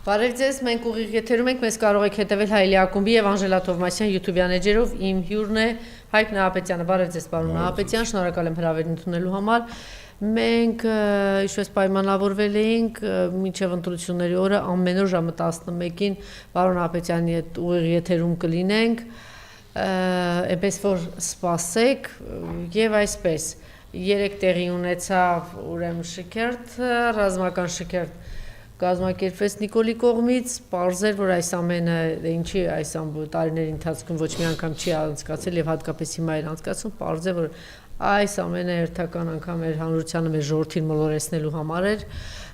Բարև ձեզ, մենք ուղիղ եթերում ենք, մեզ կարող եք հետևել Հայելի ակումբի եւ Անժելա Թովմասյան YouTube-յան էջերով, իմ հյուրն է Հայկ Նահապետյանը, բարև ձեզ պարոն Նահապետյան, շնորհակալ եմ հրավերն ընդունելու համար, մենք ինչպես պայմանավորվել էինք, մինչև ընտրությունների օրը ամեն օր ժամը 11-ին պարոն Նահապետյանի հետ ուղիղ եթերում կլինենք, այնպես որ սպասեք եւ այսպես, երեք տեղի ունեցավ ուրեմն շքերթ, ռազմական շքերթ կազմակերպվեց Նիկոլի կողմից, պարզ էր, որ այս ամենը ինչի այս տարիների ընթացքում ոչ մի անգամ չի անցկացել եւ հատկապես հիմա էր անցկացում, պարզ է, որ այս ամենը հերթական անգամ էր հանրությանը մեր ժողովրդին մոլորեցնելու համար էր։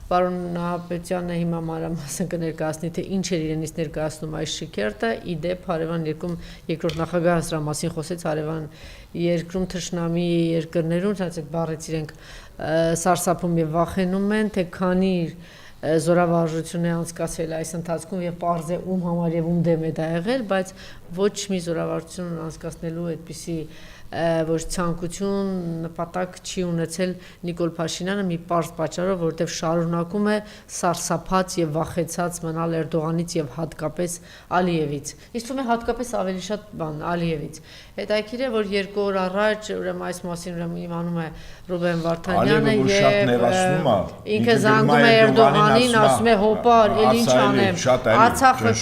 Պարոն Նահապետյանը հիմա մանրամասն կներկայացնի, թե ինչ էր իրենից ներկայացնում այս շքերթը, իդեպ հարևան երկրում երկրորդ նախագահը սրա մասին խոսեց, հարևան երկրում թշնամի երկրներում, ցածիկ բառից իրենք սարսափում եւ վախենում են, թե քանի զորավարժություն է անցկացել այս ընթացքում եւ պարզ է ում համար եւ ում դեմ է դա եղել, բայց ոչ մի զորավարժություն անցկացնելու այդպիսի ոչ ցանկություն նպատակ չի ունեցել Նիկոլ Փաշինյանը մի պարզ պատճառով, որովհետև շարունակում է սարսափած եւ վախեցած մնալ Էրդողանից եւ հատկապես Ալիևից։ Իսկ թվում է հատկապես ավելի շատ Ալիևից։ Հետաքրքիր է, որ 2 օր առաջ ուրեմն այս մասին ուրեմն իմանում է Ռուբեն Վարդանյանը եւ ինքը զանգում է Էրդողանին, ասում է հոպար, էլ ինչ անեմ, Արցախը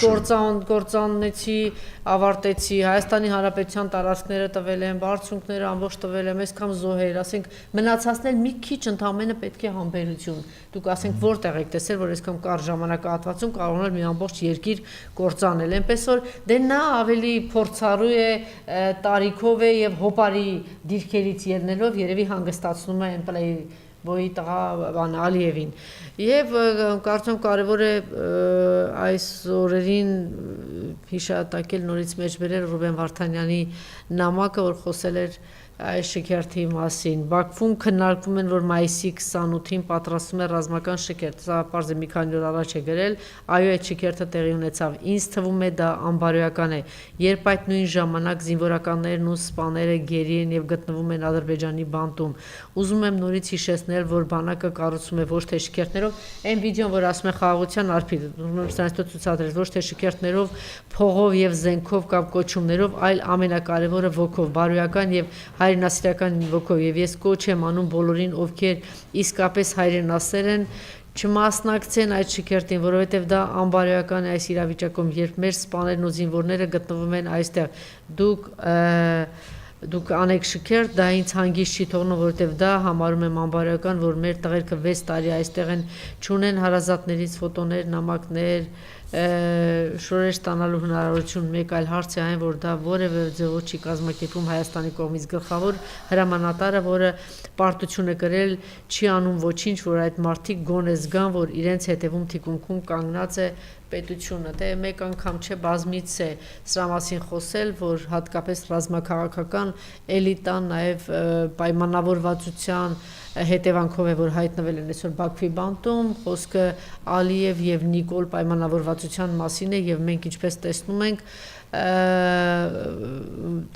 կործանեցի, ավարտեցի, Հայաստանի Հանրապետության տարածքները տվել են, բարձունքները ամբողջ տվել եմ, այսքան զոհեր, ասենք մնացածն մի քիչ ընդամենը պետք է համբերություն։ Դուք ասենք որտեղ եք տեսել, որ այսքան կար ժամանակահատվածում կարողանալ մի ամբողջ երկիր կործանել։ Այնպես որ դե նա ավելի փորձառու է, տարիքով է եւ հոպարի դիրքերից ելնելով երևի հանգստացնում է այնպլեի բոյի տղա Ալիևին։ Եվ կարծում կարևոր է այս օրերին հիշատակել նորից մեջ բերել Ռուբեն Վարդանյանի նամակը, որ խոսել էր այս շքերթի մասին։ Բաքվում քննարկվում են, որ մայիսի 28-ին պատրաստվում է ռազմական շքերթ, սա պարզ է մի քանի օր առաջ է գրել, այո այդ շքերթը տեղի ունեցավ, ինձ թվում է դա անբարոյական է, երբ այդ նույն ժամանակ զինվորականներն ու սպաները գերի են եւ գտնվում են Ադրբեջանի բանտում։ Ուզում եմ նորից հիշեցնել, որ բանակը կառուցվում է ոչ թե շքերթներով, այն վիդեոն, որ ասում է խաղաղության արփիտ, սրանցը ցուցադրել, ոչ թե շքերթներով, փողով եւ զենքով կամ կոչումներով, այլ ամենակարևորը ոգով, բարոյական եւ հայրենասիրական ոգով եւ ես կոչ եմ անում բոլորին, ովքեր իսկապես հայրենասեր են, չմասնակցեն այդ շքերթին, որովհետեւ դա անբարոյական է այս իրավիճակում, երբ մեր սպաներն ու զինվորները գտնվում են այստեղ։ Դուք անեք շքերթ, դա ինձ հանգիստ չի թողնում, որովհետև դա համարում եմ անբարոյական, որ մեր տղերքը 6 տարի այստեղ են, չունեն հարազատներից ֆոտոներ, նամակներ, շորեր ստանալու հնարավորություն, մեկ այլ հարց է այն, որ դա որևէ ձևով չի կազմակերպում Հայաստանի կողմից գլխավոր հրամանատարը, որը պարտություն է կրել, չի անում ոչինչ, որ այդ մարդիկ գոնե զգան, որ իրենց հետևում թիկունքում կանգնած է պետությունը, դե մեկ անգամ չէ բազմից է սրա մասին խոսել, որ հատկապես ռազմաքաղաքական էլիտան, նաև պայմանավորվածության հետևանքով է, որ հայտնվել են այսօր Բաքվի բանտում, խոսքը Ալիև եւ Նիկոլ պայմանավորվածության մասին է եւ մենք ինչպես տեսնում ենք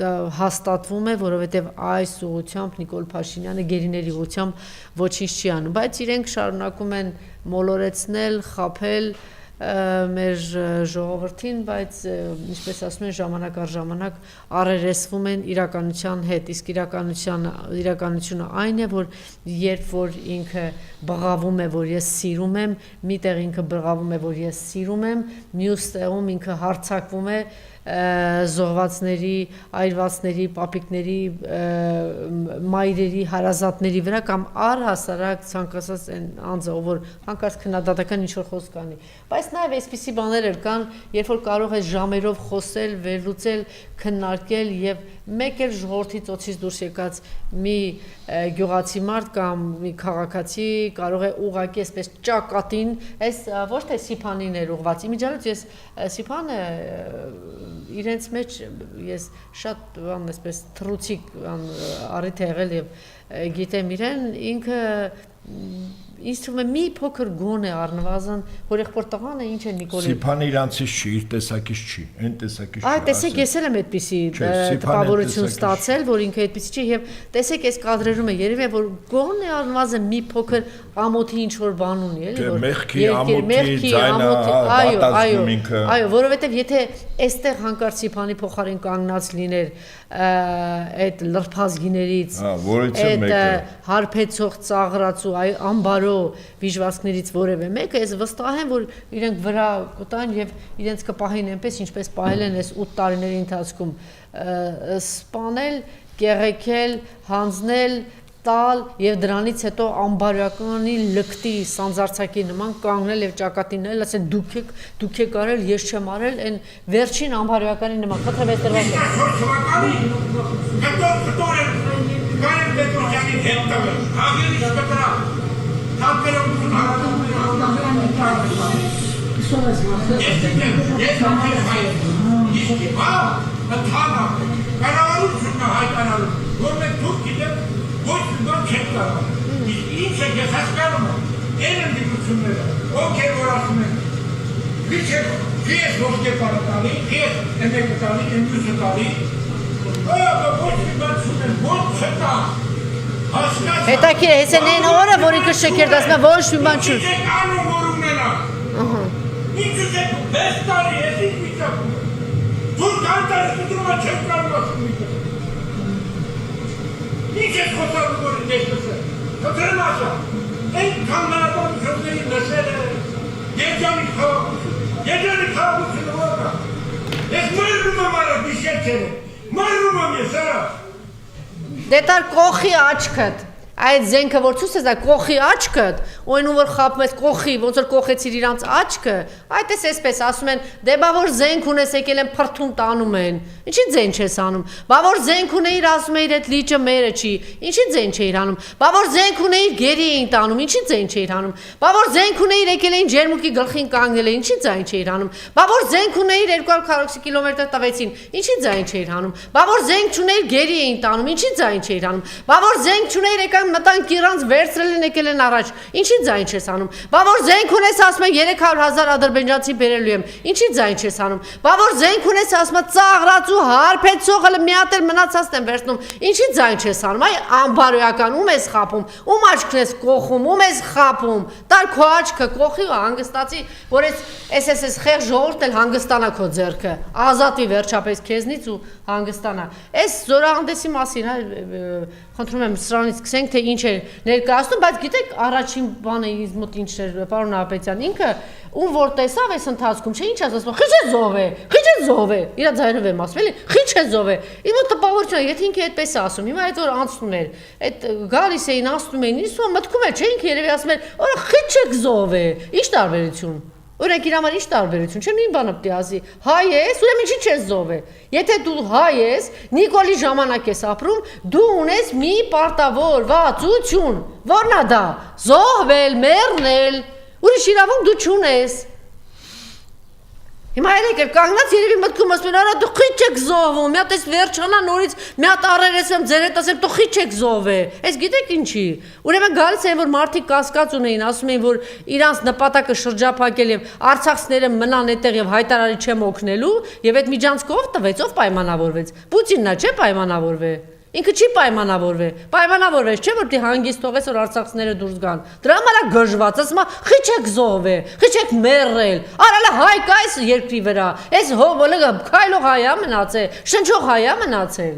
դա հաստատվում է, որովհետև այս ուղղությամբ Նիկոլ Փաշինյանը գերիների ուղղությամբ ոչինչ չի անում, բայց իրենք շարունակում են մոլորեցնել, խաբել մեր ժողովրդին, բայց ինչպես ասում են ժամանակ առ ժամանակ առերեսվում են իրականության հետ, իսկ իրականությունը այն է, որ երբ որ ինքը բղավում է, որ ես սիրում եմ, մի տեղ ինքը բղավում է, որ ես սիրում եմ, մյուս տեղում ինքը հարձակվում է զոհվածների, այրվածների, պապիկների, մայրերի, հարազատների վրա կամ առհասարակ ցանկացած այն անձը, որ հանկարծ քննադատական ինչ-որ խոսք կանի, բայց նաև այսպիսի բաներ էլ կան, երբ որ կարող է ժամերով խոսել, վերլուծել, քննարկել եւ մեկ էլ ժողովրդի ծոցից դուրս եկած մի գյուղացի մարդ կամ մի քաղաքացի կարող է ուղղակի այսպես ճակատին, այս ոչ թե Սիփանին էր ուղղված, իմիջիայլոց ես Սիփանը իրենց մեջ ես շատ այսպես թռուցիկ առիթ է եղել եւ գիտեմ իրեն, ինքը ինձ թվում է մի փոքր գոն է առնվազն, որ եղբոր տղան է ինչ է Նիկոլի։ Սիփանը իրանցից չի, իր տեսակից չի, այն տեսակից չի։ Այ տեսեք, ես էլ եմ այդպիսի տպավորություն ստացել, որ ինքը այդպիսի չի եւ տեսեք, այս կադրերում է երևի որ գոն է առնվազն մի փոքր ամոթի ինչ որ բան ունի, էլի որ մեղքի ամոթի ձայնը, այո, որովհետեւ եթե այստեղ հանկարծ Սիփանի փոխարեն կանգնած լիներ այդ լրփազգիներից, այդ հարբեցող ծաղրած ու ամբարո վիժվածքներից որևէ մեկը, ես վստահ եմ, որ իրենք վրա կտան եւ իրենց կպահին այնպես, ինչպես պահել են այս 8 տարիների ընթացքում, սպանել, կեղեքել, հանձնել, տալ եւ դրանից հետո ամբարյականի լկտի սանձարցակի նման կանգնել եւ ճակատինել, ասել դուք եք արել, ես չեմ արել, այն վերջին ամբարյականի նման, խնդրեմ այս Ոչ մի բան չեք կարող, ինչ եք ես հասկանում եմ, են են դիպությունները, ովքեր որ ասում են, քիչ ես ոսկե պարը տալի, ես մեկը տալի, մյուսը տալի, ոչ մի բան չունեն, ոչ չկա, հասկացա։ Հետաքրքիր է, հենց այն օրը, որ ինքը շքերտ ասում է, ոչ մի բան չունեն։ Ինչ եք անում, որ ունենա։ Ինչ եք 6 տարի, ես ինչ վիճակում եմ։ Դուք անտարի կտրումը չեք կարող ասում մի կը։ Ինչ ես խոսալու որ դեսնս է, կտրեմ ասա, այն կանգանական ժողների նսել է, երջանի խաղաղությունը որնա, ես մայրում եմ արա բիշեցել է, մայրում եմ ես արա։ Դե տար կողի աչքըտ, այդ զենքը որ ցույց է դա կողի աչքըտ, ու այն որ խապում ես կողի, ոնց որ կողեցիր իրանց աչքը, այդ էս էսպես ասում են, դե բա որ զենք ունես եկել են փրթում տանում են, ինչի ձեն չես անում, բա որ զենք ունեիր ասում էիր այդ լիճը մերը չի, ինչի ձեն չէիր անում, բա որ զենք ունեիր գերի էին տանում, ինչի ձեն չէիր անում, բա որ զենք ունեիր եկել էին ջերմուկի գլխին կանգնել են, ինչի ձայն չէիր անում, բա որ զենք ունեիր 240 կիլոմետր տվեցին, ինչի ձայն չէիր անում, բա որ զենք չունեիր գերի էին տանում, ինչի ձայն չէիր անում, բա որ զենք չունեիր եկան մտան կիրանց վերցրել են եկել են առաջ, ինչի ձայն չես անում, բա որ զենք ունես ասում են 300,000 ադրբեջանցի բերելու եմ, ինչի ձայն չես անում, բա որ զենք ունես ասում են ծաղրած ու հարբեցող հələ մի հատ էլ մնացածն են վերցնում, ինչի ձայն չես անում, այ անբարոյական ում ես խապում, ում աչքն ես կողում, ում ես խապում, տար քո աչքը կողի ու հանգստացի, որ այս խեղ ժողովուրդն էլ հանգստանա քո ձեռքը, ազատվի վերջապես քեզնից ու հանգստանա։ Այս զորահանդեսի մասին, խնդրում եմ սրանից սկսենք, թե ինչ է ներկայացնում, բայց գիտեք, առաջին բանը ինձ մոտ ինչ էր, պարոն Նահապետյան, ինքը ում որ տեսավ այս ընթացքում, չէ, ինչ ասում, խիչ է զով է, իրա ձայնով եմ ասում, էլի, խիչ է զով է։ Իմ մոտ տպավորություն է, եթե ինքը այդպես է ասում, հիմա այդ որ անցնում էր, այդ գալիս էին, անցնում էին, ինձ մտքում է, չէ, ինքը երևի ասում էր, «Օր խիչ եք զով է», ի՞նչ տարբերություն։ Օրենք իր համար ինչ տարբերություն, չէ՞ նույն բանը պետք է ասի, հայ ես, ուրեմն ինչի՞ չես զով է։ Եթե դու հայ ես, Նիկոլի ժամանակ ես ապրում, դու ունես մի պարտավորվածություն, որն է դա, զոհվել, մեռնել, ուրիշ իրավունք դու չունես։ Հիմա եկել կանգնած երևի մտքում ասում են, արա դու խիչ եք զոհվում, մի հատ էս վերջանա նորից, մի հատ առերեսեմ ձեր հետ ասեմ, դու խիչ եք զոհվե։ Այս գիտեք ինչի։ Ուրեմն գալիս են որ մարդիկ կասկած ունեին, ասում էին որ իրանց նպատակը շրջափակել եւ արցախցիները մնան այդտեղ եւ հայտարարի չեմ օգնելու եւ այդ միջանցքը ով տվեց, ով պայմանավորվեց։ Պուտինն է, չէ՞ պայմանավորվե։ Ինքը չի պայմանավորվեց, չէ՞ որ դի հանգիստ թողես որ արցախցիները դուրս գան։ Դրա համար է գժված, ասում է խիչ եք զոհվե, խիչ եք մեռել։ Արալը հայ կա այս երկրի վրա։ Այս հովոլը քայլող հայա մնացել, շնչող հայա մնացել։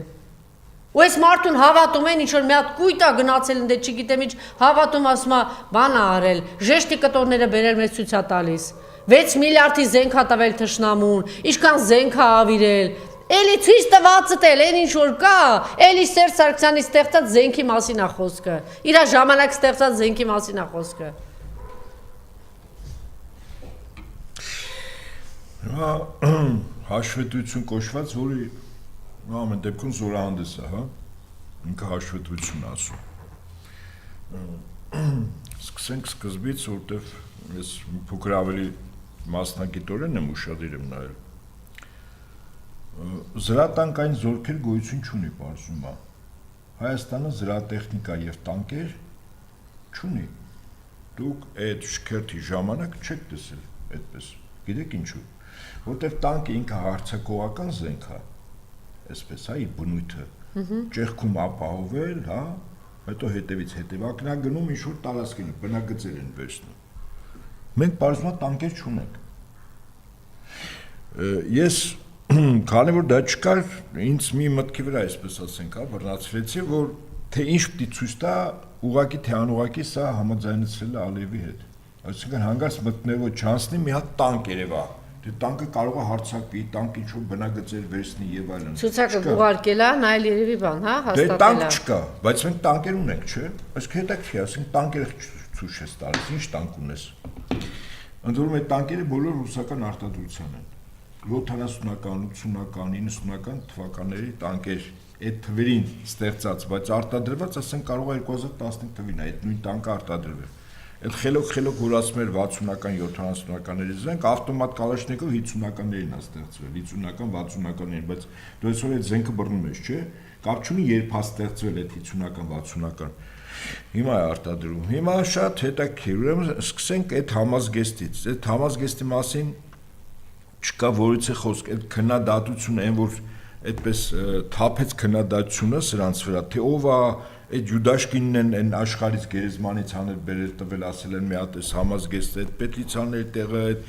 Ու այս մարդուն հավատում են, ինչ որ մի հատ կույտ է գնացել, ընդ չգիտեմ ինչ, հավատում ասում է, բան է արել, ժեշտի կտորները բերել մեզ ցույց է տալիս։ 6 միլիարդի զենք է տվել թշնամուն, ինչքան զենք է ավիրել։ Էլի ցույց տվածը տել, այն ինչ որ կա, էլի Սերժ Սարգսյանի ստեղծած զենքի մասին է խոսքը։ Իր ժամանակ ստեղծած զենքի մասին է խոսքը։ Հաշվետվություն կոչված, որի ամեն դեպքում զորահանդես է, հա։ Ինքը հաշվետվություն ասում։ Սկսենք սկզբից, որտեվ ես փոքր ավելի մասնագիտորեն եմ ուշադիր եմ նայել։ Զրատանկային զորքեր գոյություն չունի, պարզում է։ Հայաստանը զրատեխնիկա եւ տանկեր Չունի։ Դուք այդ շքերթի ժամանակ չեք տեսել այդպես։ Գիտեք ինչու։ Որտեվ տանկը ինքը հարցակողական զենք է, այսպես, հա, իր բնույթը։ Ճեղքում ապահովել, հա, հետո հետևից հետևակնա գնում ինչ-որ տարածքին, բնագծեր են վերցնում։ Մենք բարձրացնա տանկեր չունենք։ Ես քանի որ դա չկար, ինձ մի մտքի վրա այսպես ասենք, հա, բռնացրեցի, որ թե ինչ պիտի ցույց տա, ուղակի թե անուղակի սա համաձայնեցրել է Ալիևի հետ։ Այսինքն հանգարց մտնելով չանցնի մի հատ տանկ երևա։ Դե տանկը կարող է հարցակվի, տանկը ինչ-որ բնագծեր վերցնի եւ այլն։ Ցուցակը ուղարկել է, նայել երևի բան, հա, հաստատել է։ Դե տանկ չկա, բայց մենք տանկեր ունենք, չէ՞։ Այսինքն հետաքրքիր է, ասենք տանկերը ցույց ես տալիս, ինչ տանկ ունես։ Ընդ որում այդ տանկերը բոլոր ռուսական արտադրության են։ 70-ական, 80-ական, 90-ական թվականների տանկեր այդ թվերին ստեղծած, բայց արտադրված, ասենք կարող է 2015 թվին է այդ նույն տանկը արտադրվել։ Այդ խելոք որ ասում էր 60-ական, 70-ականների զենք, ավտոմատ կալաշնիկով 50-ականներին է ստեղծվել, 50-ական, 60-ականներին, բայց դու այսօր այդ զենքը բռնում ես, չէ՞։ Կապ չունի երբ է ստեղծվել այդ 50-ական, 60-ական։ Հիմա է արտադրում։ Հիմա շատ հետաքրքիր, ուրեմն սկսենք այդ համազգեստից։ Այդ համազգեստի մասին չկա որից է խոսք, այդ քննադատությունը, այն որ այդպես թափեց քննադատությունը սրանց վրա, թե ով է այդ Յուդաշկինն են այն աշխարհից գերեզմանից հանել բերել տվել, ասել են մի հատ էս համազգեստ այդ պետիցիաների տեղը այդ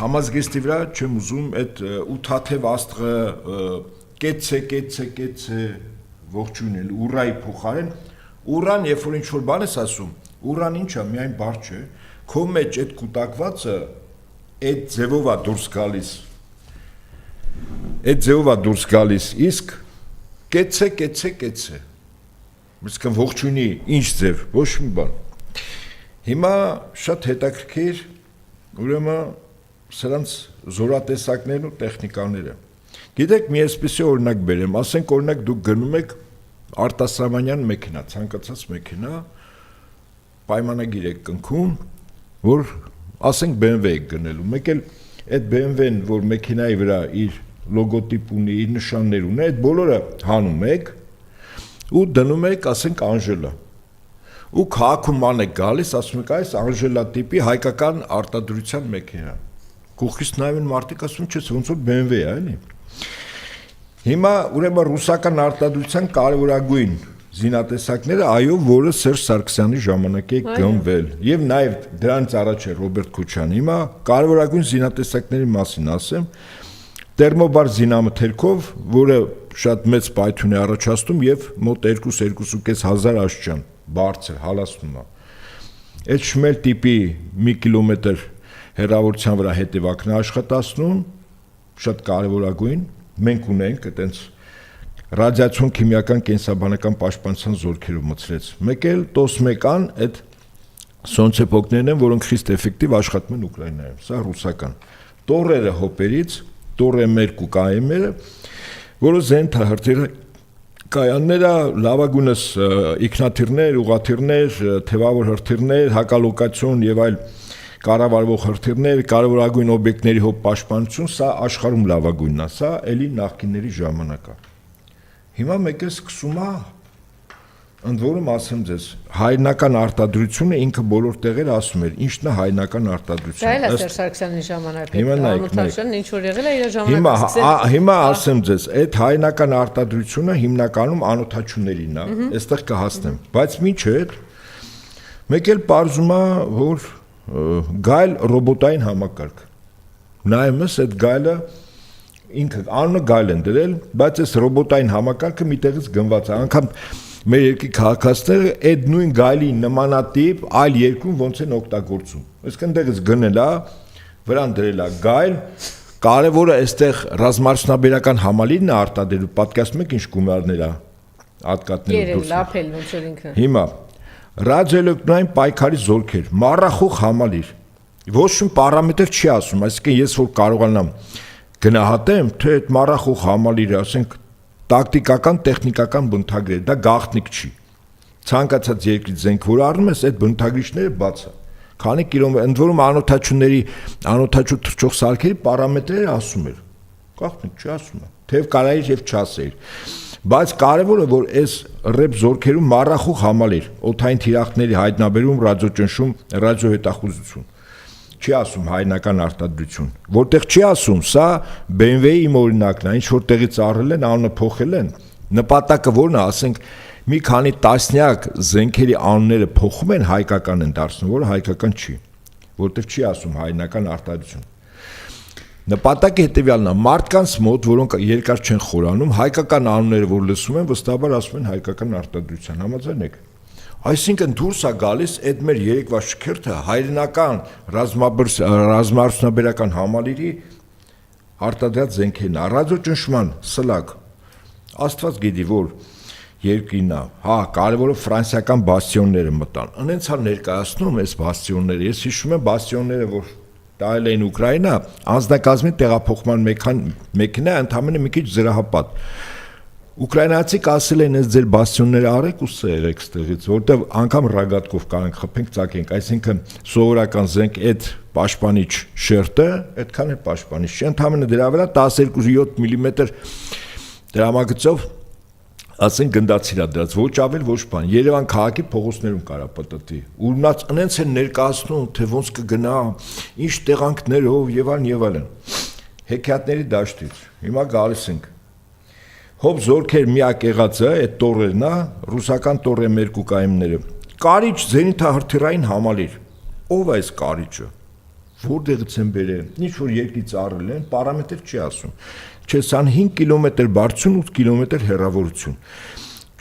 համազգեստի վրա չեմ ուզում այդ ութաթև աստղը կեցե ողջունել ուրայի փոխարեն ուրան երբ որ ինչ-որ բան ես ասում ուրան ինչ է միայն բառ չէ քո մեջ այդ կուտակվածը այդ ձևով է դուրս գալիս իսկ կեցե Իսկ ողջունի ինչ ձև, ոչ մի բան։ Հիմա շատ հետաքրքիր ուրեմն սրանց զորատեսակներն ու տեխնիկաները։ Գիտեք, մի այսպիսի օրինակ բերեմ, ասենք օրինակ դուք գնում եք արտասահմանյան մեքենա, ցանկացած մեքենա, պայմանագիր եք կնքում, որ ասենք BMW եք գնելու, մեկ էլ այդ BMW-ն, որ մեքենայի վրա իր լոգոտիպ ունի, իր նշաններ ունի, այդ բոլորը հանում եք ու դնում եք, ասենք Անժելա։ Ու քաղաքում ան եք գալիս, ասում եք այս Անժելա տիպի հայկական արտադրության մեքենա։ Կողքից նայում են մարդիկ ասում չես ոնց որ BMW է, էլի։ Հիմա ուրեմն ռուսական արտադրության կարևորագույն զինատեսակները, այո, որը Սերժ Սարգսյանի ժամանակ է գնվել, եւ նաեւ դրանից առաջ է Ռոբերտ Քոչյանը։ Հիմա կարևորագույն զինատեսակների մասին ասեմ, Տերմոբար զինամթերքով, որը շատ մեծ պայթյուն է առաջացնում եւ մոտ 2-2.5 հազար աշճան բարձր հալածվում է։ Այդ շմել տիպի 1 կիլոմետր հեռավորության վրա հետևակն է աշխատացնում, շատ կարևորագույն, մենք ունենք այտենց ռադիացիոն քիմիական կենսաբանական պաշտպանության զորքերով մցրեց։ Մեկ էլ տոս-մեկան այդ սոնցեպոկներն են, որոնք խիստ էֆեկտիվ աշխատում են Ուկրաինայում, սա ռուսական։ Տորերը հոպերից Տորը 2 կայմերը, որը զենթա հրթիռ կայանները լավագույնս իքնաթիռներ, ուղաթիռներ, թևավոր հրթիռներ, հակալոկացիոն եւ այլ կառավարվող հրթիռներ, կարևորագույն օբյեկտների հոբ պաշտպանություն, սա աշխարհում լավագույնն է, սա էլի նախկինների ժամանակա։ Հիմա մեկ է սկսում է ընդ որում ասեմ ձեզ, հայրենական արտադրությունը ինքը բոլոր տեղերը ասում էր, ինչն է հայրենական արտադրությունը։ Դա էլ է Սերժ Սարգսյանի ժամանակը։ Հիմա Անուտաշյանն ինչ որ եղել է իր ժամանակը։ Հիմա ասեմ ձեզ, այդ հայրենական արտադրությունը հիմնականում անօթաչուներին է, այստեղ կհասնեմ, բայց մինչ այդ մեկ էլ պարզում է, որ գայլ ռոբոտային համակարգ։ Նայում ես այդ գայլը ինքը անունը գայլ են դրել, բայց այս ռոբոտային համակարգը միտեղից գնված է, անգամ մեր երկրի քաղաքացիները այդ նույն գայլի նմանատիպ այլ երկրում ոնց են օգտագործում։ Իսկ այնտեղից գնել է, վրան դրել է գայլ, կարևորը այստեղ ռազմարդյունաբերական համալիրն է արտադրելու, պատկերացնում եք ինչ գումարներ է ատկատները դուրս։ Լափել ոնց որ ինքը։ Հիմա ռադիոէլեկտրոնային պայքարի զորքեր, մառախուղ համալիր։ Ոչ մի պարամետր չի ասում, այսինքն ես որ կարողանամ գնահատեմ, թե այդ մառախուղ համալիրը, ասենք տակտիկական, տեխնիկական բնութագրեր, դա գաղտնիք չի։ Ցանկացած երկրի զենք որ առնում ես, այդ բնութագրիչները բաց է։ Քանի կիլոմետր, ընդ որում անօթաչու թռչող սարքերի պարամետրերը ասում էր։ Գաղտնիք չի ասում է։ Թեև կարայր եւ չասեիր։ Բայց կարևորը որ այս ռեփ զորքերում մառախուղ համալիր, օթային թիրախների հայտնաբերում, ռադիոճնշում, ռադիոհետախուզություն։ Չի ասում հայնական արտադրություն, որտեղ չի ասում, սա BMW-ի իմ օրինակն է, ինչ որտեղից առել են, անունը փոխել են, նպատակը որն է, ասենք մի քանի տասնյակ զենքերի անունները փոխում են, հայկական են դարձնում, որը հայկական չի, որտեղ չի ասում հայնական արտադրություն։ Նպատակը հետևյալն է, մարդկանց մոտ, որոնք երկար չեն խորանում, հայկական անունները որ լսում են, վստահաբար ասում են հայկական արտադրության, համաձայն եք։ Այսինքն դուրս է գալիս այդ մեր երեկվա շքերթը հայրենական ռազմաարդյունաբերական համալիրի արտադրած զենքերն է, ռադիոճնշման սլակ։ Աստված գիտի, որ երկինն է, հա, կարևորը ֆրանսիական բաստիոնները մտան։ Անենց է ներկայացնում այս բաստիոնները։ Ես հիշում եմ բաստիոնները, որ տայել էին Ուկրաինա, անձնակազմի տեղափոխման մեքենա ընդամենը մի քիչ զրահապատ։ Ուկրաինացիք ասել են, այս ձեր բաստիոնները արեք ու սերեք ստեղից, որտեվ անգամ ռագատկով կարանք խփենք, ծակենք, այսինքն սովորական զենք այդ պաշտպանիչ շերտը, այդքան է պաշտպանիչ չէ, ընդամենը դրա վրա 12.7 մմ դրամագծով ասենք գնդացիր է դրած, ոչ ավել, ոչ բան, Երևան քաղաքի փողոցներում կարա պտտի, ու մնաց ընենց են ներկայացնում, թե ոնց կգնա, ինչ տեղանքներով եւ այլն, հեքիաթների դաշտից, հիմա գալիս ենք, հոբ զորքեր միակ եղածը, այդ տորերն է, ռուսական տորը մերկուկայինները, կարիճ զենիթահրթիռային համալիր, ով է այս կարիճը, որտեղից են բերել, ինչ որ երկրից առել են, պարամետր չի ասում, Չէ 25 կիլոմետր բարձրություն, 8 կիլոմետր հեռավորություն,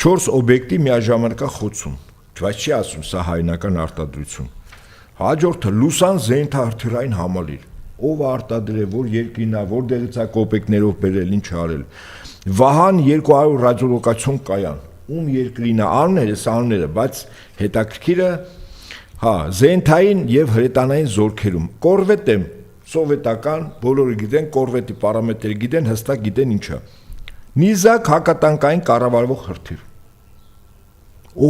4 օբյեկտի միաժամանակ խոցում, բայց չի ասում սա հայնական արտադրություն, հաջորդը լուսան զենիթահրթիռային համալիր, ով արտադրել, որ երկրին է, որտեղից է կոպեկներով բերել, ինչ արել, Վահան 200 ռադիոլոկացիոն կայան, ում երկրին է, անունները, այս անունները, բայց հետաքրքիրը, հա, զենթային եւ հրետանային զորքերում, կորվետ եմ, սովետական, բոլորը գիտեն, կորվետի պարամետրը գիտեն, հստակ գիտեն ինչա, նիզակ հակատանկային կառավարվող հրթիռ,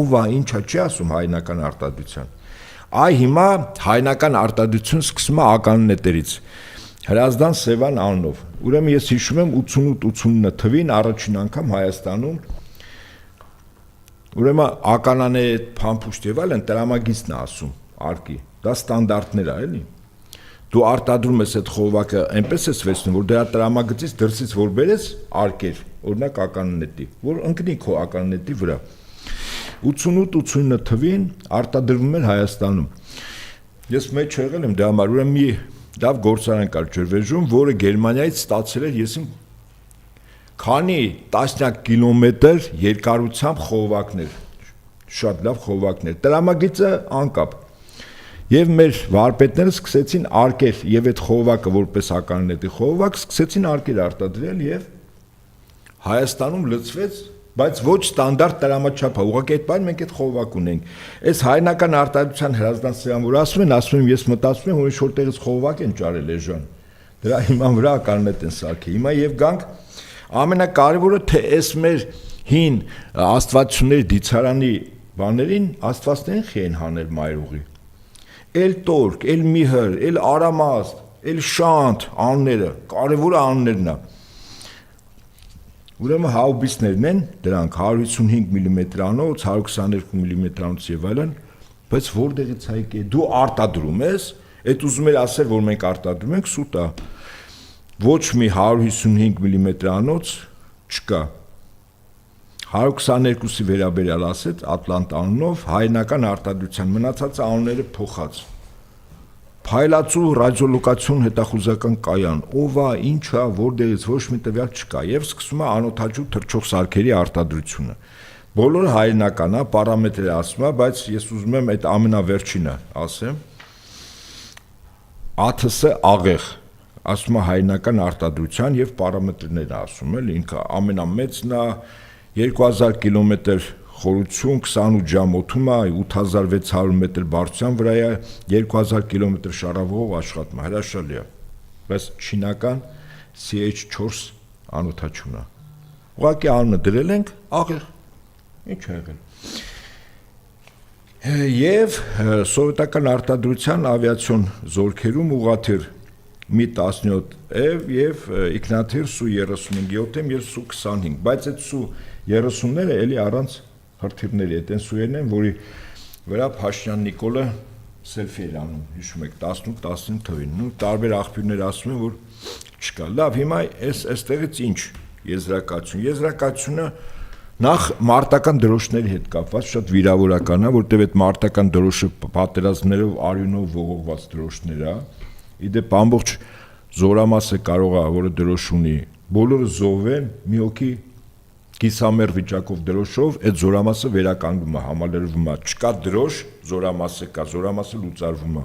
ով է, ինչա չի ասում հայնական արտադրության, այ հիմա հայնական արտադրություն սկսում է ականնետերից, Հրազդան Սևան անունով, ուրեմն ես հիշում եմ 88-89 թվին առաջին անգամ Հայաստանում, ուրեմն ականաների փամփուշտ եւ այլն տրամագիծն է ասում, արկի, դա ստանդարտներ է, էլի։ Դու արտադրում ես այդ խողովակը, այնպես ես վերցնում, որ դրա տրամագծից դրսից որ բերես արկեր, օրինակ ականանետի, որ ընկնի քո ականանետի վրա։ 88-89 թվին արտադրվում էր Հայաստանում։ Ես մեջ եղել եմ դա համար, ուրեմն մի լավ գործարան կար Ջրվեժում, որը Գերմանիայից ստացել էր եսին քանի տասնյակ կիլոմետր երկարությամբ խողովակներ, շատ լավ խողովակներ, տրամագիծը անկապ։ Եվ մեր վարպետները սկսեցին արկեր եւ այդ խողովակը որպես ականանետի խողովակ սկսեցին արկեր արտադրել եւ Հայաստանում լցվեց, բայց ոչ ստանդարտ տրամաչափ, ուղղակի այդ բանը մենք այդ խողովակ ունենք։ Այս հայնական արտադրության Հրազդան Սևան որ ասում եմ, ես մտածում եմ, որ ինչ որտեղից խողովակ են ճարել էժան։ Դրա հիման վրա ականանետ են սարքել։ Հիմա եւ գանք ամենակարևորը թե այս մեր հին աստվածությունների դիցարանի բաներին աստվածներին խեն հանել մայրուղի։ Էլ տորկ, էլ միհր, էլ արամաստ, էլ շանթ անունները, կարևորը անուններն է։ Ուրեմն հաուբիցներն են, դրանք 155 մմ-անոց, 122 մմ-անոց եւ այլն, բայց որտեղից է եկել։ Դու արտադրում ես, այդ ուզում էր ասել, որ մենք արտադրում ենք, սուտ է։ Ոչ մի 155 մմ-անոց չկա։ 122-ի վերաբերյալ ասեց Ատլանտ անունով հայնական արտադրության մնացած անունները փոխած։ Փայլացու ռադիոլոկացիոն հետախուզական կայան, ով է, ինչ է, որտեղից ոչ մի տվյալ չկա եւ սկսում է անօթաչու թռչող սարքերի արտադրությունը։ Բոլորը հայնական է, պարամետրերը ասում է, բայց ես ուզում եմ այդ ամենավերջինը ասեմ։ ԱԹՍ աղեղ, ասում է հայնական արտադրության եւ պարամետրները ասում էլ ինքը ամենամեծն է 2000 կիլոմետր խորություն 28 ժամ օդում է 8600 մետր բարձրության վրա է 2000 կիլոմետր շարավով աշխատում հրաշալի է բայց չինական CH4 անօթաչուն է ուղղակի անունը դրել ենք աղեղ ինչ է եղել եւ սովետական արտադրության ավիացիոն զորքերում ուղղաթիռ մի 17 եւ ինքնաթիռ Սու 35 եւ Սու 25, բայց այդ Սու 30-ները էլի առանց հրթիռների այդ են Սուերն են, որի վրա Փաշինյան Նիկոլը սելֆի էր անում, հիշում եք 18-19 թվին, ու տարբեր աղբյուրներ ասում են, որ չկա։ Լավ, հիմա այստեղից ինչ եզրակացությունը նախ մարտական դրոշների հետ կապված շատ վիրավորական է, որտեղ այդ մարտական դրոշը պատերազմներով արյունով ողողված դրոշներ է, իդեպ ամբողջ զորամասը կարող է, որը դրոշ ունի, բոլորը զոհվեն մի հոգի կիսամեռ վիճակով դրոշով, այդ զորամասը վերականգնում է, համալրվում է, չկա դրոշ, զորամասը կա, զորամասը լուծարվում է։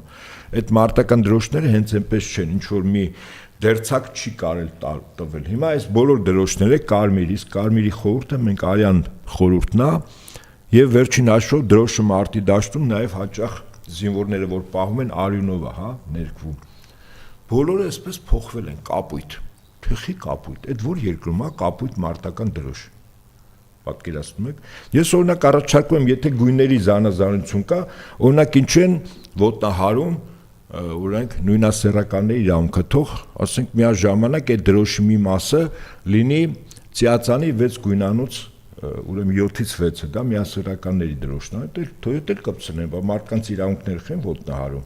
Այդ մարտական դրոշները հենց այնպես չեն, ինչ որ մի դերցակ չի կարել տվել։ Հիմա այս բոլոր դրոշները կարմիր, իսկ կարմիրի խորհուրդը մենք արյան խորհուրդն է, եւ վերջին հաշվով դրոշը մարտի դաշտում նաեւ հաճախ զինվորները որ պահում են արյունով է, հա, ներկվում։ Բոլորը այսպես փոխվել են կապույտ, թխի կապույտ, այդ որ երկրում է կապույտ մարտական դրոշ։ Պատկերացնում եք։ Ես օրինակ առաջարկում եմ, եթե գույների զանազանություն կա, օրինակ ինչ են ոտնահարում օրենք նույնասեռականների իրավունքը թող, ասենք միաժամանակ այդ դրոշի մի մասը լինի ծիածանի 6 գույնանոց, ուրեմն 7-ից 6-ը, դա միասեռականների դրոշն է, դա էլ կպցնեն, բայց մարդկանց իրավունքները խեն ոտնահարում։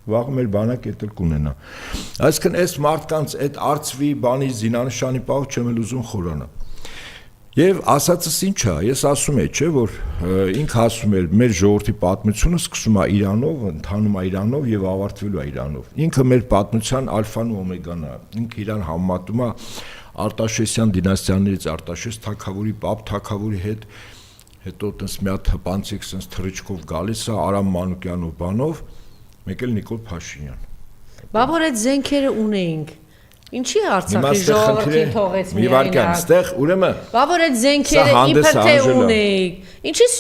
Վաղ մեր բանակը դա կունենա։ Այսինքն այս մարդկանց այդ արծվի բանի զինանշանի պահով չեմ էլ ուզում խորանա։ Եվ ասածս ինչ է, ես ասում եմ, չէ, որ ինքը ասում էր մեր ժողովրդի պատմությունը սկսում է Իրանով, ընթանում է Իրանով եւ ավարտվելու է Իրանով։ Ինքը մեր պատմության ալֆան ու օմեգան է։ Ինքը իրան համեմատում է Արտաշեսյան դինաստիաներից Արտաշես թագավորի, Պապ թագավորի հետ, հետո տես մի հատ հպանցիկ sense թռիչքով գալիս է Արամ Մանուկյանով բանով, մեկ էլ Նիկոլ Փաշինյան։ Բա որ այդ զենքերը ունեինք։ Ինչի Արցախի ժողովրդին թողեց մի վարքան, այստեղ ուրեմն Բա որ այդ զենքերը իբր թե ունեիք։ Ինչի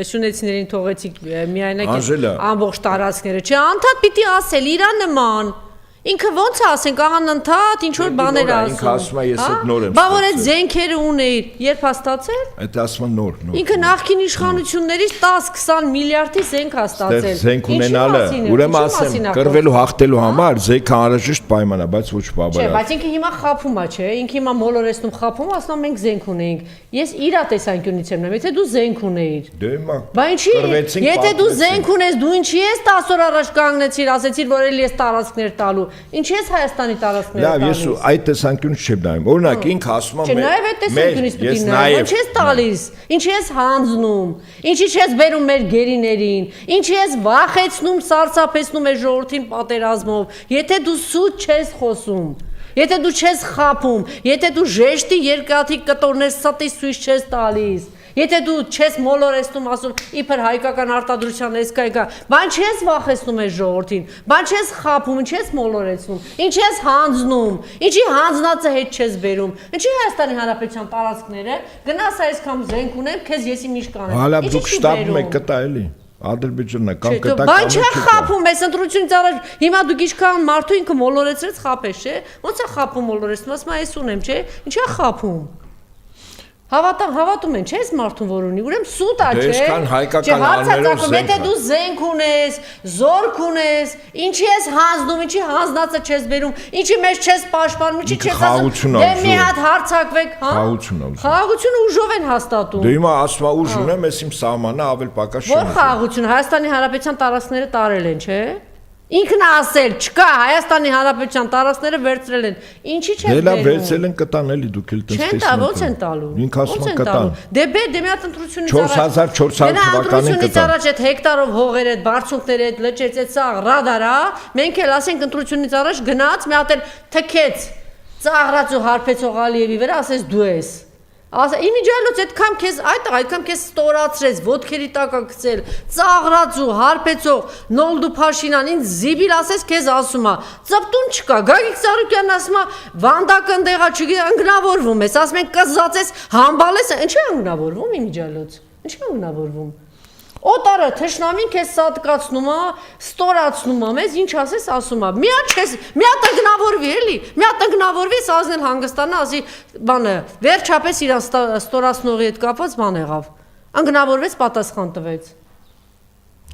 սյունեցիներին թողեցիք միայնակ ամբողջ տարածքները։ Չէ, անդադ պիտի ասել Իրան նման։ Ինքը ոնց է ասենք, աղան ընդհատ ինչ որ բաներ ասում։ Ինքը ասում է ես այդ նոր եմ։ Բա որ այդ զենքերը ունեիր, երբ հաստացել։ Այդ ասում է նոր։ Ինքը նախկին իշխանություններից 10-20 միլիարդի զենք հաստացել։ Զենք ունենալը, ուրեմն ասեմ, կռվելու հաղթելու համար զենքը անհրաժեշտ պայման է, բայց ոչ բավարար։ Չէ, բայց ինքը հիմա խափում է, չէ։ Ինքը հիմա մոլորեսնում խափում, ասում մենք զենք ունեինք։ Ես իրա տեսանկյունից եմ նայում, եթե դու զենք ունեիր։ Դե հիմա։ Բա ինչի։ Եթե դու զենք ունես, դու ինչի ես 10 օր առաջ կանգնեցիր, ասեցիր, որ էլի ես տարածքներ տալու։ Ինչի ես Հայաստանի տարածքները տալու։ Լավ, ես այդ տեսանկյունից չեմ նայում։ Օրինակ ինքը ասում է Չէ, նաև այդ տեսանկյունից պիտի նայեմ։ Ինչի ես տալիս։ Ինչի ես հանձնում։ Ինչի չես բերում մեր գերիներին։ Ինչի ես վախեցնում, սարսափեցնում մեր ժողովրդին պատերազմով։ Եթե դու սուտ չես խոսում, եթե դու չես խափում, եթե դու ժեշտի երկաթի կտորներ ստի սույս չես տալիս, եթե դու չես մոլորեցնում, ասում իբր հայկական արտադրության էսկայկա, բան չես վախեցնում այս ժողովրդին, բան չես խափում, չես մոլորեցնում, ինչ ես հանձնում, ինչի հանձնածը հետ չես բերում, ինչի Հայաստանի Հանրապետության տարածքները գնաս այսքան զենք ունեմ, քեզ եսի միշտ կանեմ։ Հալա դուք շտաբում եք կտա էլի։ Ադրբեջանն է կամ կտա կամ բան չէ խափում, այս ընտրությունից առաջ հիմա դուք ինչքան մարդու ինքը մոլորեցրեց խափես, չէ։ Ոնց է խափում մոլորեցնում, ասում ես ունեմ, չէ։ Ինչի է խափում։ Հավատում են, չէ՞, այս մարդուն որ ունի, ուրեմն սուտ է, չէ՞։ Դե այսքան հայկական աններով զենք։ Եթե դու զենք ունես, զորք ունես, ինչի ես հանձնում, ինչի հանձնածը չես բերում, ինչի մեջ չես պաշտպանում, ինչի չես ասում, դե մի հատ հարցակվեք, հա։ Խաղաղությունը ուժով են հաստատում։ Դե հիմա ասում է ուժ ունեմ, ես իմ սահմանը ավել պակաս չեմ։ Որ խաղաղություն, Հայաստանի Հանրապետության տարածքները տարել են, չէ՞։ Ինքն ասել, չկա, Հայաստանի Հանրապետության տարածքները վերցրել են։ Ինչի՞ չեն բերում։ Դե լավ, վերցրել են կտան էլի դուք էլ տես տեսնում։ Չեն տա, ո՞նց են տալու։ Ինքը ասում է կտան։ Դե մի հատ ընտրությունից 4400 թվականին կտան։ առաջ այդ հեկտարով հողեր այդ բարձունքները այդ լճեց այդ սաղ ռադարա, մենք էլ ասենք ընտրությունից առաջ գնաց մի հատ էլ թքեց ծաղրած ու հարբեցող Ալիևի վրա, ասես դու ես։ Ասա իմիջիալոց այդքան քեզ այդքան քեզ ստորացրեց, ոտքերի տակ գցել, ծաղրած ու հարբեցող Նոլդու Փաշինյան ինձ զիբիլ ասես քեզ ասում է, ծպտուն չկա, Գագիկ Ծառուկյանն ասում է, վանդակը ընդեղա չգիտի անգնավորվում ես, ասում են կզած ես, համբալ ես, ինչի անգնավորվում իմիջիալոց, ինչի անգնավորվում։ Օտարը թշնամին քեզ սատկացնում է, ստորացնում է, մեզ ինչ ասես ասում է։ Մի հատ անգնավորվի էլի, մի հատ անգնավորվի, սազնել հանգստանա, ասի բանը, վերջապես իրան ստորացնողի հետ կապված բան եղավ։ Անգնավորվեց, պատասխան տվեց։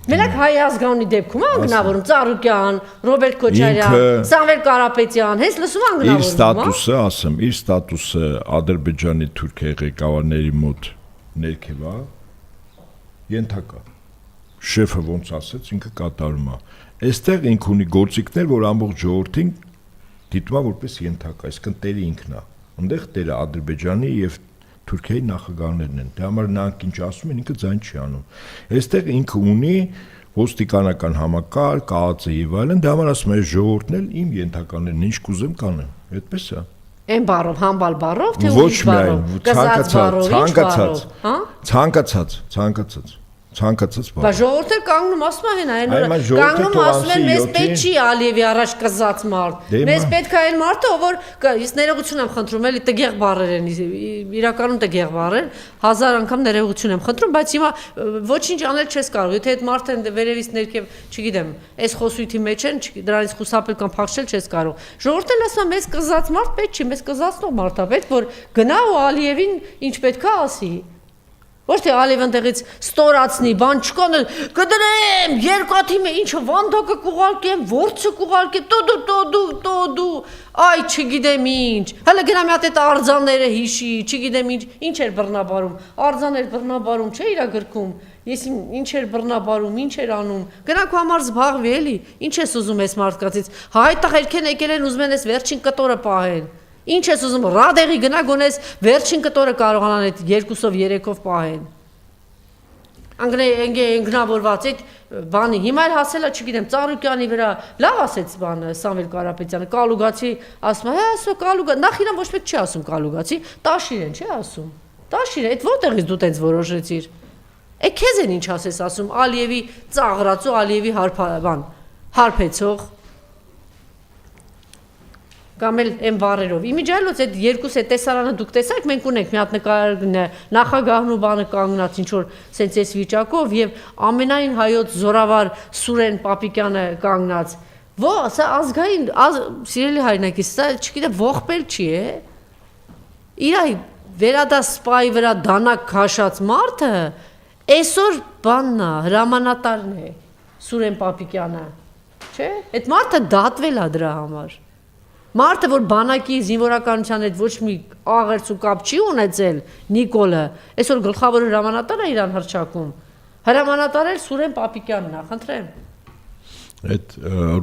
Մենակ հայ ազգանունի դեպքում անգնավորում Ծառուկյան, Ռոբերտ Քոչարյան, Սամվել Կարապետյան, հենց լսում անգնավորում։ Իր ստատուսը, ասեմ, իր ստատուսը Ադրբեջանի Թուրքիայի ղեկավարների մոտ ներքև է, ենթակա։ Շեֆը ոնց ասեց, ինքը կատարում է։ Այստեղ ինքը ունի գործիքներ, որ ամբողջ ժողովրդին դիտում է որպես ենթակա, այսինքն տերը ինքն է։ Այնտեղ տերը Ադրբեջանի եւ Թուրքիայի նախագահներն են։ Դե համար նրանք ինչ ասում են, ինքը ձայն չի անում։ Այստեղ ինքը ունի ոստիկանական համակարգ, կայացը եւ այլն, դա համար ասում է ժողովուրդն էլ իմ ենթականներն ինչ կուզեմ կանեմ։ Այդպես է։ Այն բառով, համբալ բառով, թե ուրիշ բառով, ցանկացած բառ։ Բա ժողովուրդը կանգնում ասում են այն օրը, կանգնում ասում են մեզ պետք չի Ալիևի առաջ կզած մարդ։ Մեզ պետք է այն մարդը, որ ես ներողություն եմ խնդրում, էլի տգեղ բառեր են, իրականում տգեղ բառեր, 1000 անգամ ներողություն եմ խնդրում, բայց հիմա ոչինչ անել չես կարող։ Եթե այդ մարդը վերևից ներքև, չգիտեմ, այս խոսույթի մեջ են, դրանից խուսափել կամ փախչել չես կարող։ Ժողովուրդը ասում է մեզ կզած մարդ պետք չի, մեզ կզածնող մարդ է պետք, որ գնա ու Ալիևին ինչ պետք է ասի։ Ոչ թե Ալիևն տեղից ստորացնի, բան չկանել, կդրեմ, երկաթիմը ինչը վանդակը կուղարկեմ, ворցը կուղարկեմ, դու, այ չգիտեմ ինչ։ Հələ գնա մի հատ այդ արձանները հիշի, չգիտեմ ինչ էր բռնաբարում։ Արձաներ բռնաբարում չէ իրա գրքում։ Ես ինչ էր բռնաբարում, ինչ էր անում։ Գնա քո համար զբաղվի էլի։ Ինչ ես ուզում ես մարդկացից։ Հայ տղերքեն եկել են ուզում են այս վերջին կտորը պահեն։ Ինչ ես ուզում ռադեղի գնա գոնես վերջին կտորը կարողանան այդ 2-ով 3-ով պահեն։ Անգնավորված այդ բանի հիմա էլ հասել է, չգիտեմ, Ծառուկյանի վրա լավ ասեց բանը Սամվել Կարապետյանը, Կալուգացի ասում է, ասո Կալուգա, նախ իրան ոչ մեկ չի ասում Կալուգացի, Տաշիրեն չի ասում։ Տաշիրեն, այդ որտեղից դու տենց որոշեցիր։ Է քեզ են ինչ ասես ասում Ալիևի ծաղրացու, Ալիևի հարբեցող կամ էլ այն բառերով։ Իմիջիայլոց այդ երկուս այդ տեսարանը դուք տեսաք, մենք ունենք մի հատ նախագահն ու բանը կանգնած ինչ որ սենց էս վիճակով եւ ամենայն հայոց զորավար Սուրեն Պապիկյանը կանգնած։ Սա ազգային, սիրելի հայրենակից, սա չգիտեմ ողբել չի է։ Իրա վերադա սպայի վրա դանակ քաշած մարդը այսօր բանն է, հրամանատարն է Սուրեն Պապիկյանը։ Չէ՞։ Այդ մարդը դատվել է դրա համար։ Մարդը, որ բանակի զինվորականության հետ ոչ մի աղերս ու կապ չի ունեցել, Նիկոլը, այսօր գլխավոր հրամանատար է իրան հռչակում։ Հրամանատարել Սուրեն Պապիկյանն է, խնդրեմ։ Այդ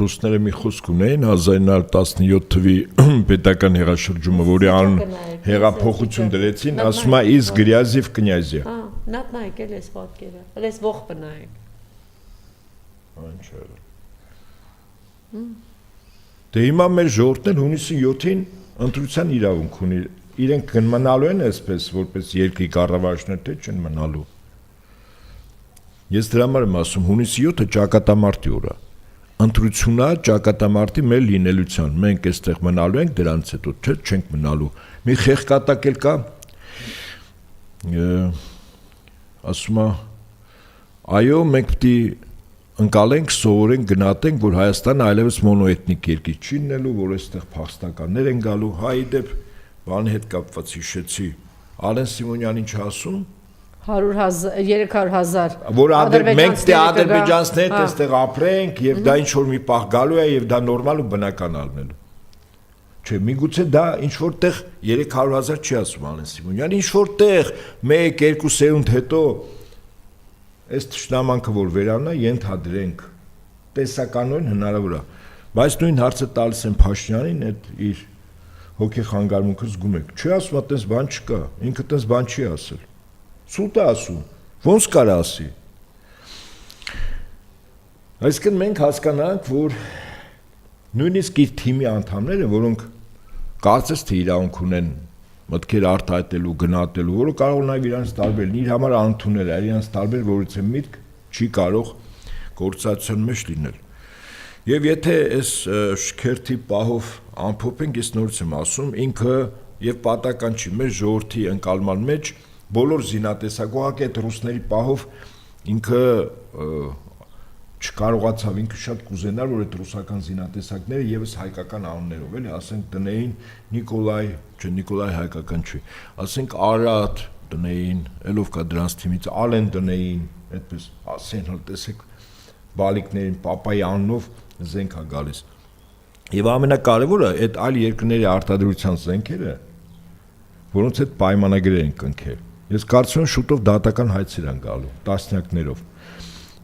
ռուսները մի խոսք ունեին 1917 թվի պետական հեղաշրջումը, որի անուն հեղափոխություն դրեցին, ասում է «Из грязи в князя»։ Նատ նայեք էլ այս պատկերը, այս ողբը նայեք։ Անչափ։ Դե հիմա մեր ժողովուրդն հունիսի 7-ին ընտրության իրավունք ունի։ Իրենք կմնալու են այսպես, որպես երկրի կառավարիչներ, թե չեն մնալու։ Ես դրա համար եմ ասում, հունիսի 7-ը ճակատամարտի օր է։ Ընտրությունն է ճակատամարտի մեր լինելության։ Մենք այստեղ մնալու ենք, դրանից հետո չենք մնալու։ Մի խեղկատակ էլ կա։ Ասում է, այո, մենք պետք է ընկալենք, սովորենք, գնահատենք, որ Հայաստանը այլևս մոնոէթնիկ երկիր չի լինելու, որ այստեղ փախստականներ են գալու, հայի դեպ բանի հետ կապված հիշեցի։ Ալեն Սիմոնյանին ինչ ասում։ 300,000 որ մենք դե ադրբեջանցիներ այստեղ ապրենք եւ դա ինչ որ մի պահ գալու է եւ դա նորմալ ու բնական ալնելու։ Չէ, միգուցե դա ինչ որտեղ 300,000 չի ասում Ալեն Սիմոնյանը, ինչ որտեղ 1-2 սերունդ հետո այս ճշտամանքը որ վերանա ենթադրենք տեսականորեն հնարավոր է, բայց նույն հարցը տալիս են Փաշինյանին, այդ իր հոգեխանգարմունքը զգում եք։ Չի ասում, այդպես բան չկա, ինքը այդպես բան չի ասել։ Սուտ է ասում, ոնց կարա ասի։ Այսինքն մենք հասկանանք, որ նույնիսկ իր թիմի անդամները, որոնք կարծես թե իրավունք ունեն մտքեր արտահայտելու, գնահատելու, որը կարող նաև իրանց տարբերել, իր համար անընդունել է, իրանց տարբեր որից է միտք չի կարող գործածության մեջ լինել։ Եվ եթե այս շքերթի պահով ամփոփենք, ես նորից եմ ասում, ինքը եւ պատական չի մեր ժողովրդի ընկալման մեջ բոլոր զինատեսակողակ այդ ռուսների պահով ինքը չկարողացավ, ինքը շատ կուզենար, որ այդ ռուսական զինատեսակները եւս հայկական անուններով էլի, ասենք դնեին Նիկոլայ, չէ, Նիկոլայ հայկական չի, ասենք Արադ դնեին, ելով կա դրանց թիմից Ալեն դնեին, այդպես ասեն, հələ տեսեք, բալիկներին պապայի անունով զենք է գալիս։ Եվ ամենակարևորը այդ այլ երկրների արտադրության զենքերը, որոնց հետ պայմանագրեր են կնքել։ Ես կարծում եմ շուտով դատական հայցեր են գալու, տասնյակներով։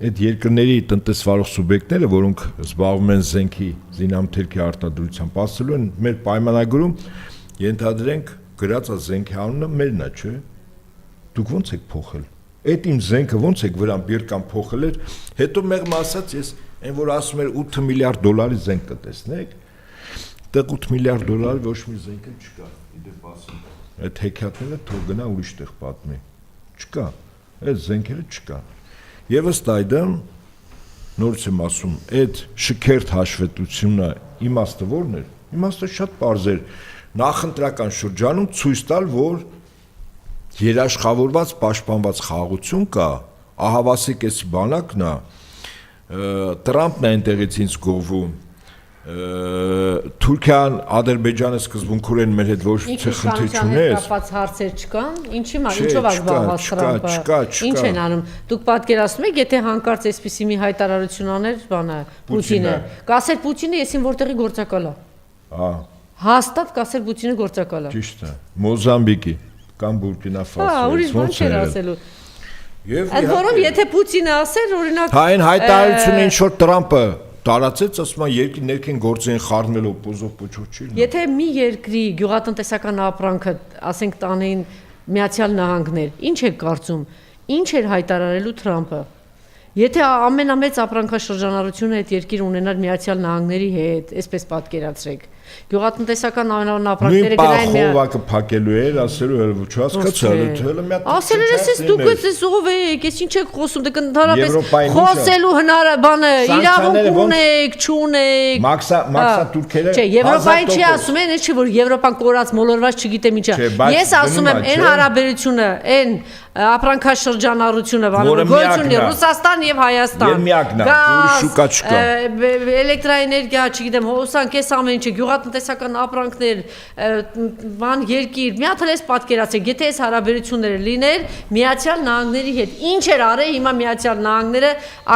Այդ երկրների տնտեսվարող սուբյեկտները, որոնք զբաղվում են զենքի զինամթերքի արտադրությամբ, ասելու են մեր պայմանագրում ենթադրենք գրած է զենքի անունը մերն է, չէ՞։ Դուք ո՞նց եք փոխել։ Այդ իմ զենքը ո՞նց եք վրան բիրկան փոխել էր, հետո մեղմ ասած ես այն որ ասում էր 8 միլիարդ դոլարի զենք կտեսնեք, դեռ 8 միլիարդ դոլարի ոչ մի զենք չկա, իդեպ ասում։ Այդ հեքիաթները թող գնա ուրիշ տեղ պատմի։ Չկա, այդ զենքերը չկա։ Եվ ըստ այդմ նորից եմ ասում, այդ շքերթ հաշվետվությունը իմաստը ո՞րն էր։ Իմաստը շատ պարզ էր։ Նախընտրական շրջանում ցույց տալ, որ երաշխավորված պաշտպանված խաղաղություն կա, ահավասիկ էս բանակն է, Տրամպն է այնտեղից ինձ գովում, Թուրքիան, Ադրբեջանը սկզբունքորեն մեր հետ ոչ մի խնդիր չունես։ Կապված հարցեր չկան, ինչով է զբաղված Տրամպը, ինչ են անում։ Դուք պատկերացնում եք, եթե հանկարծ այսպիսի մի հայտարարություն աներ, բանը Պուտինը, կասեր Պուտինը եսին որտեղի գործակալ է։ Հաստատ կասեր Պուտինը գործակալ է։ Ճիշտ է։ Մոզամբիկի կամ Բուրկինա Ֆասո։ Ուրիշ բան չէր ասելու։ Այդ որում եթե Պուտինը ասեր, օրինակ այն հայտարարությունը ինչ որ Տրամպը տարածեց, ասում են երկրի ներքին գործին խառնվելով պոզով փոչոչի։ Եթե մի երկրի գյուղատնտեսական ապրանքը, ասենք տանեին Միացյալ Նահանգներ, ինչ եք կարծում, ինչ էր հայտարարելու Տրամպը։ Եթե ամենամեծ ապրանքաշրջանառությունը այդ երկիրը ունենար Միացյալ Նահանգների հետ, այսպես պատկերացրեք, գյուղատնտեսական ապրանքները գնային խողովակը փակելու էր, ասելու էր, չհասկացա, հələ մի հատ։ Ասել էր, ես դուք էս ով եք, ես ինչ եք խոսում, դուք ընդհանրապես խոսելու հնարաբանը, իրավունք ունեք, չունեք։ Մաքսա թուրքերը։ Չէ, Եվրոպային չի ասում են, չէ, որ Եվրոպան կորած մոլորված չգիտեմ ինչա։ Ես ասում եմ, այն հարաբերությունը, այն ապրանքաշրջանառությունը, գոյություն ունի Ռուսաստան եւ Հայաստան։ Գազ, էլեկտրաէներգիա, չգիտեմ, հոսանք, այս ամեն ինչը, գյուղատնտեսական ապրանքներ, բան երկիր, մի հատ էս պատկերացեք, եթե այս հարաբերությունները լիներ Միացյալ Նահանգների հետ, ինչ էր արել հիմա Միացյալ Նահանգները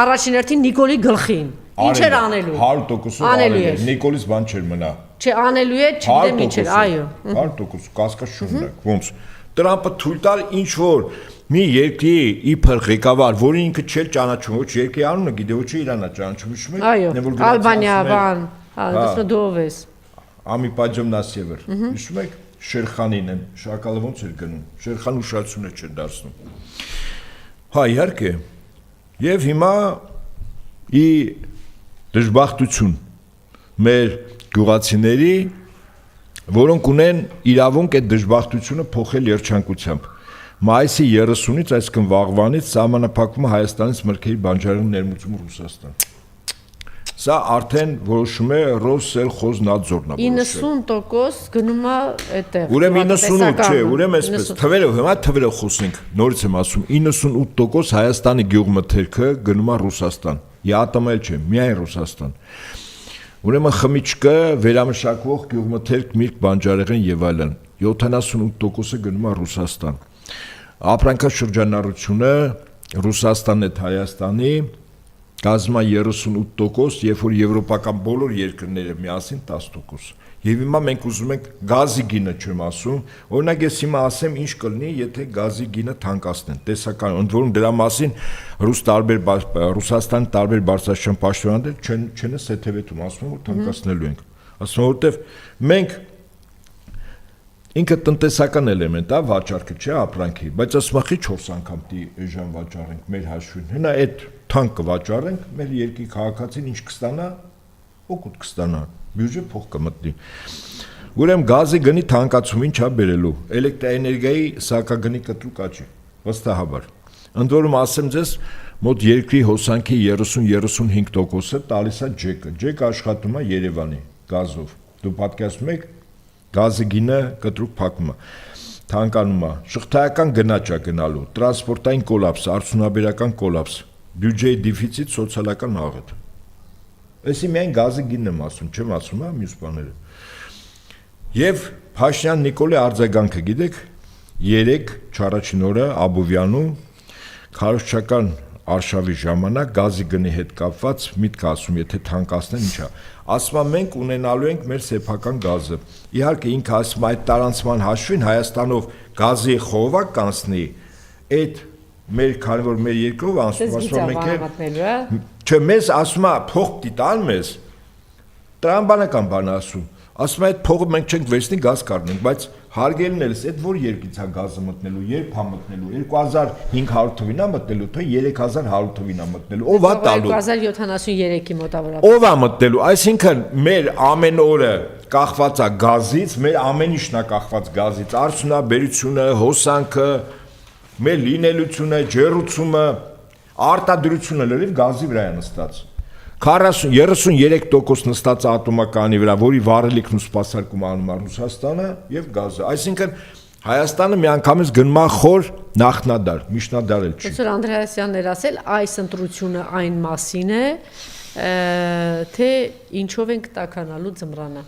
առաջին հերթին Նիկոլի գլխին։ Ինչ էր անելու։ 100% անելու էր։ Նիկոլից բան չէր մնա։ Չէ, անելու է, չգիտեմ ինչ էր, այո։ 100% կասկած չունենք։ Ոնց։ Տրամպը թույլ տալ ինչ որ մի երկրի իբր ղեկավար, որը ինքը չէր ճանաչում, ոչ երկրի անունը գիտե, ոչ Իրանա ճանաչում, հիշում եք։ Այո, Ալբանիա, բան, դու դով ես։ Ամիպաջոմ Նասիևեր, հիշում եք Շերխանին են, շակալը ոնց էր գնում, Շերխան ուշադրությունը չէր դարձնում։ Հա, իհարկե։ Եվ հիմա ի դժբախտություն մեր գյուղացիների, որոնք ունեն իրավունք այդ դժբախտությունը փոխել երջանկությամբ։ Մայիսի 30-ից, այսինքն վաղվանից սահմանափակվում է Հայաստանից մրգերի բանջարեղեն ներմուծումը Ռուսաստան։ Սա արդեն որոշում է Ռոսելխոզնադզորն է որոշել։ 90% գնում է այդտեղ։ Ուրեմն 98 չէ, ուրեմն այսպես թվերը, հիմա թվերը խոսենք, նորից եմ ասում, 98% Հայաստանի գյուղմթերքը գնում է Ռուսաստան։ ԵԱՏՄ-ել չէ, միայն Ռուսաստան։ Ուրեմն խմիչքը, վերամշակվող գյուղմթերք, միրգ, բանջարեղեն եւ այլն 78%-ը գնում է Ռուսաստան։ Ապրանքաշրջանառությունը Ռուսաստանն հետ Հայաստանի կազմա 38%, երբ որ եվրոպական բոլոր երկրները միասին 10%։ Եվ հիմա մենք ուզում ենք գազի գինը չեմ ասում, օրինակ ես հիմա ասեմ ինչ կլինի, եթե գազի գինը թանկացնեն, տեսական, ընդ որում դրա մասին Ռուսաստանի տարբեր բարձրաստիճան պաշտոնյաներ չեն սեթևեթում, ասում են, որ թանկացնելու ենք։ Ասում են, որտեվ մենք ինքը տնտեսական էլեմենտ է, վաճառքը չէ ապրանքի, բայց ասում եմ, 4 անգամ դի էժան վաճառենք մեր հաշվին։ Հնա այդ թանկ կվաճառենք, մեր երկրի քաղաքացին ինչ կստանա, օգուտ կստանա, բյուջե փող կմտնի։ Ուրեմն գազի գնի թանկացում ինչ է բերելու, էլեկտրաէներգիայի սակագնի կտրուկ աճի, վստահաբար։ Ընդ որում ասեմ ձեզ, մոտ երկրի հոսանքի 30-35%-ը տալիս է ջեկը։ Ջեկը աշխատում է Երևանի գազով։ Դու պատկերացնում եք, գազի գինը կտրուկ փակում է, թանկանում է, շղթայական գնաճ է գնալու, տրանսպորտային կոլապս, արդյունաբերական կոլապս, բյուջեի դեֆիցիտ, սոցիալական աղետ։ Այսի միայն գազի գինն եմ ասում, չեմ ասում, հա, մյուս բաները։ Եվ Փաշինյան Նիկոլի արձագանքը, գիտեք, 3 չառաջին օրը Աբովյանում քարոզչական արշավի ժամանակ գազի գնի հետ կապված միտք ասում, եթե թանկացնեն ինչա։ Ասում եմ մենք ունենալու ենք մեր սեփական գազը։ Իհարկե ինքը ասում այդ տարանցման հաշվին Հայաստանով գազի խողովակ կանցնի, այդ մեր քանի որ մեր երկրով անցնում, ասում մենք չէ, մեզ ասում է փող դիտան մեզ, տրամբանական բան ասում։ Ասում է այդ փողը մենք չենք վերցնի գազ կառնենք, բայց հարգելն էլս այդ որ երկից է գազը մտնելու, երբ է մտնելու, 2500 թվին է մտնելու, թե 3100 թվին է մտնելու, ով է տալու 2073-ի մոտավորապես։ Ով է մտնելու, այսինքն մեր ամեն օրը կախված է գազից, մեր ամեն ինչն է կախված գազից, արդյունաբերությունը, հոսանքը, մեր լինելությունը, ջեռուցումը, արտադրությունը լրիվ գազի վրա է նստած։ 33% նստած ատոմականի վրա, որի վառելիքն ու սպասարկում անում է Ռուսաստանը եւ գազը։ Այսինքն Հայաստանը միանգամից գնում է խոր նախնադար, միջնադար էլ չի։ Պրոֆեսոր Անդրեասյանն էր ասել, այս ընտրությունը այն մասին է, թե ինչով ենք տականալու ձմռանը։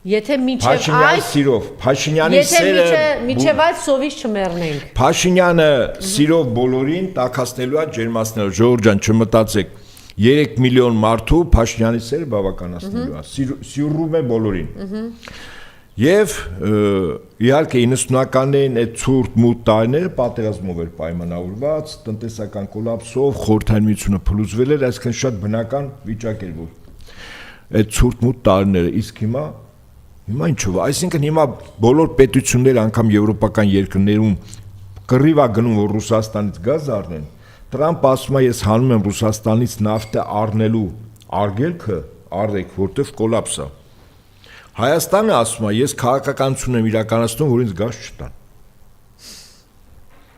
Եթե մինչև այս սիրով, Փաշինյանի սերը, եթե մինչև այդ սովից չմեռնենք։ Փաշինյանը սիրով բոլորին տակասնելու է, ջերմացնելու, Ժողովուրդ ջան, չմտածեք 3 միլիոն մարդու Փաշինյանի սերը բավականացնելու է, սիրում է բոլորին։ Եվ իհարկե 90-ականներին այդ ցուրտ մութ տարիները պատերազմով էր պայմանավորված, տնտեսական կոլապսով, Խորհրդային Միությունը փլուզվել էր, այսինքն շատ բնական վիճակ էր, որ այդ ցուրտ մութ տարիները, իսկ հիմա ինչով, այսինքն հիմա բոլոր պետությունները, անգամ եվրոպական երկրներում կռիվ է գնում, որ Ռուսաստանից գազ առնեն։ Տրամպ ասում է, ես հանում եմ Ռուսաստանից նավթը առնելու արգելքը, առեք, որտեվ կոլապս է։ Հայաստանը ասում է, ես քաղաքականություն եմ իրականացնում, որ ինձ գազ չտան։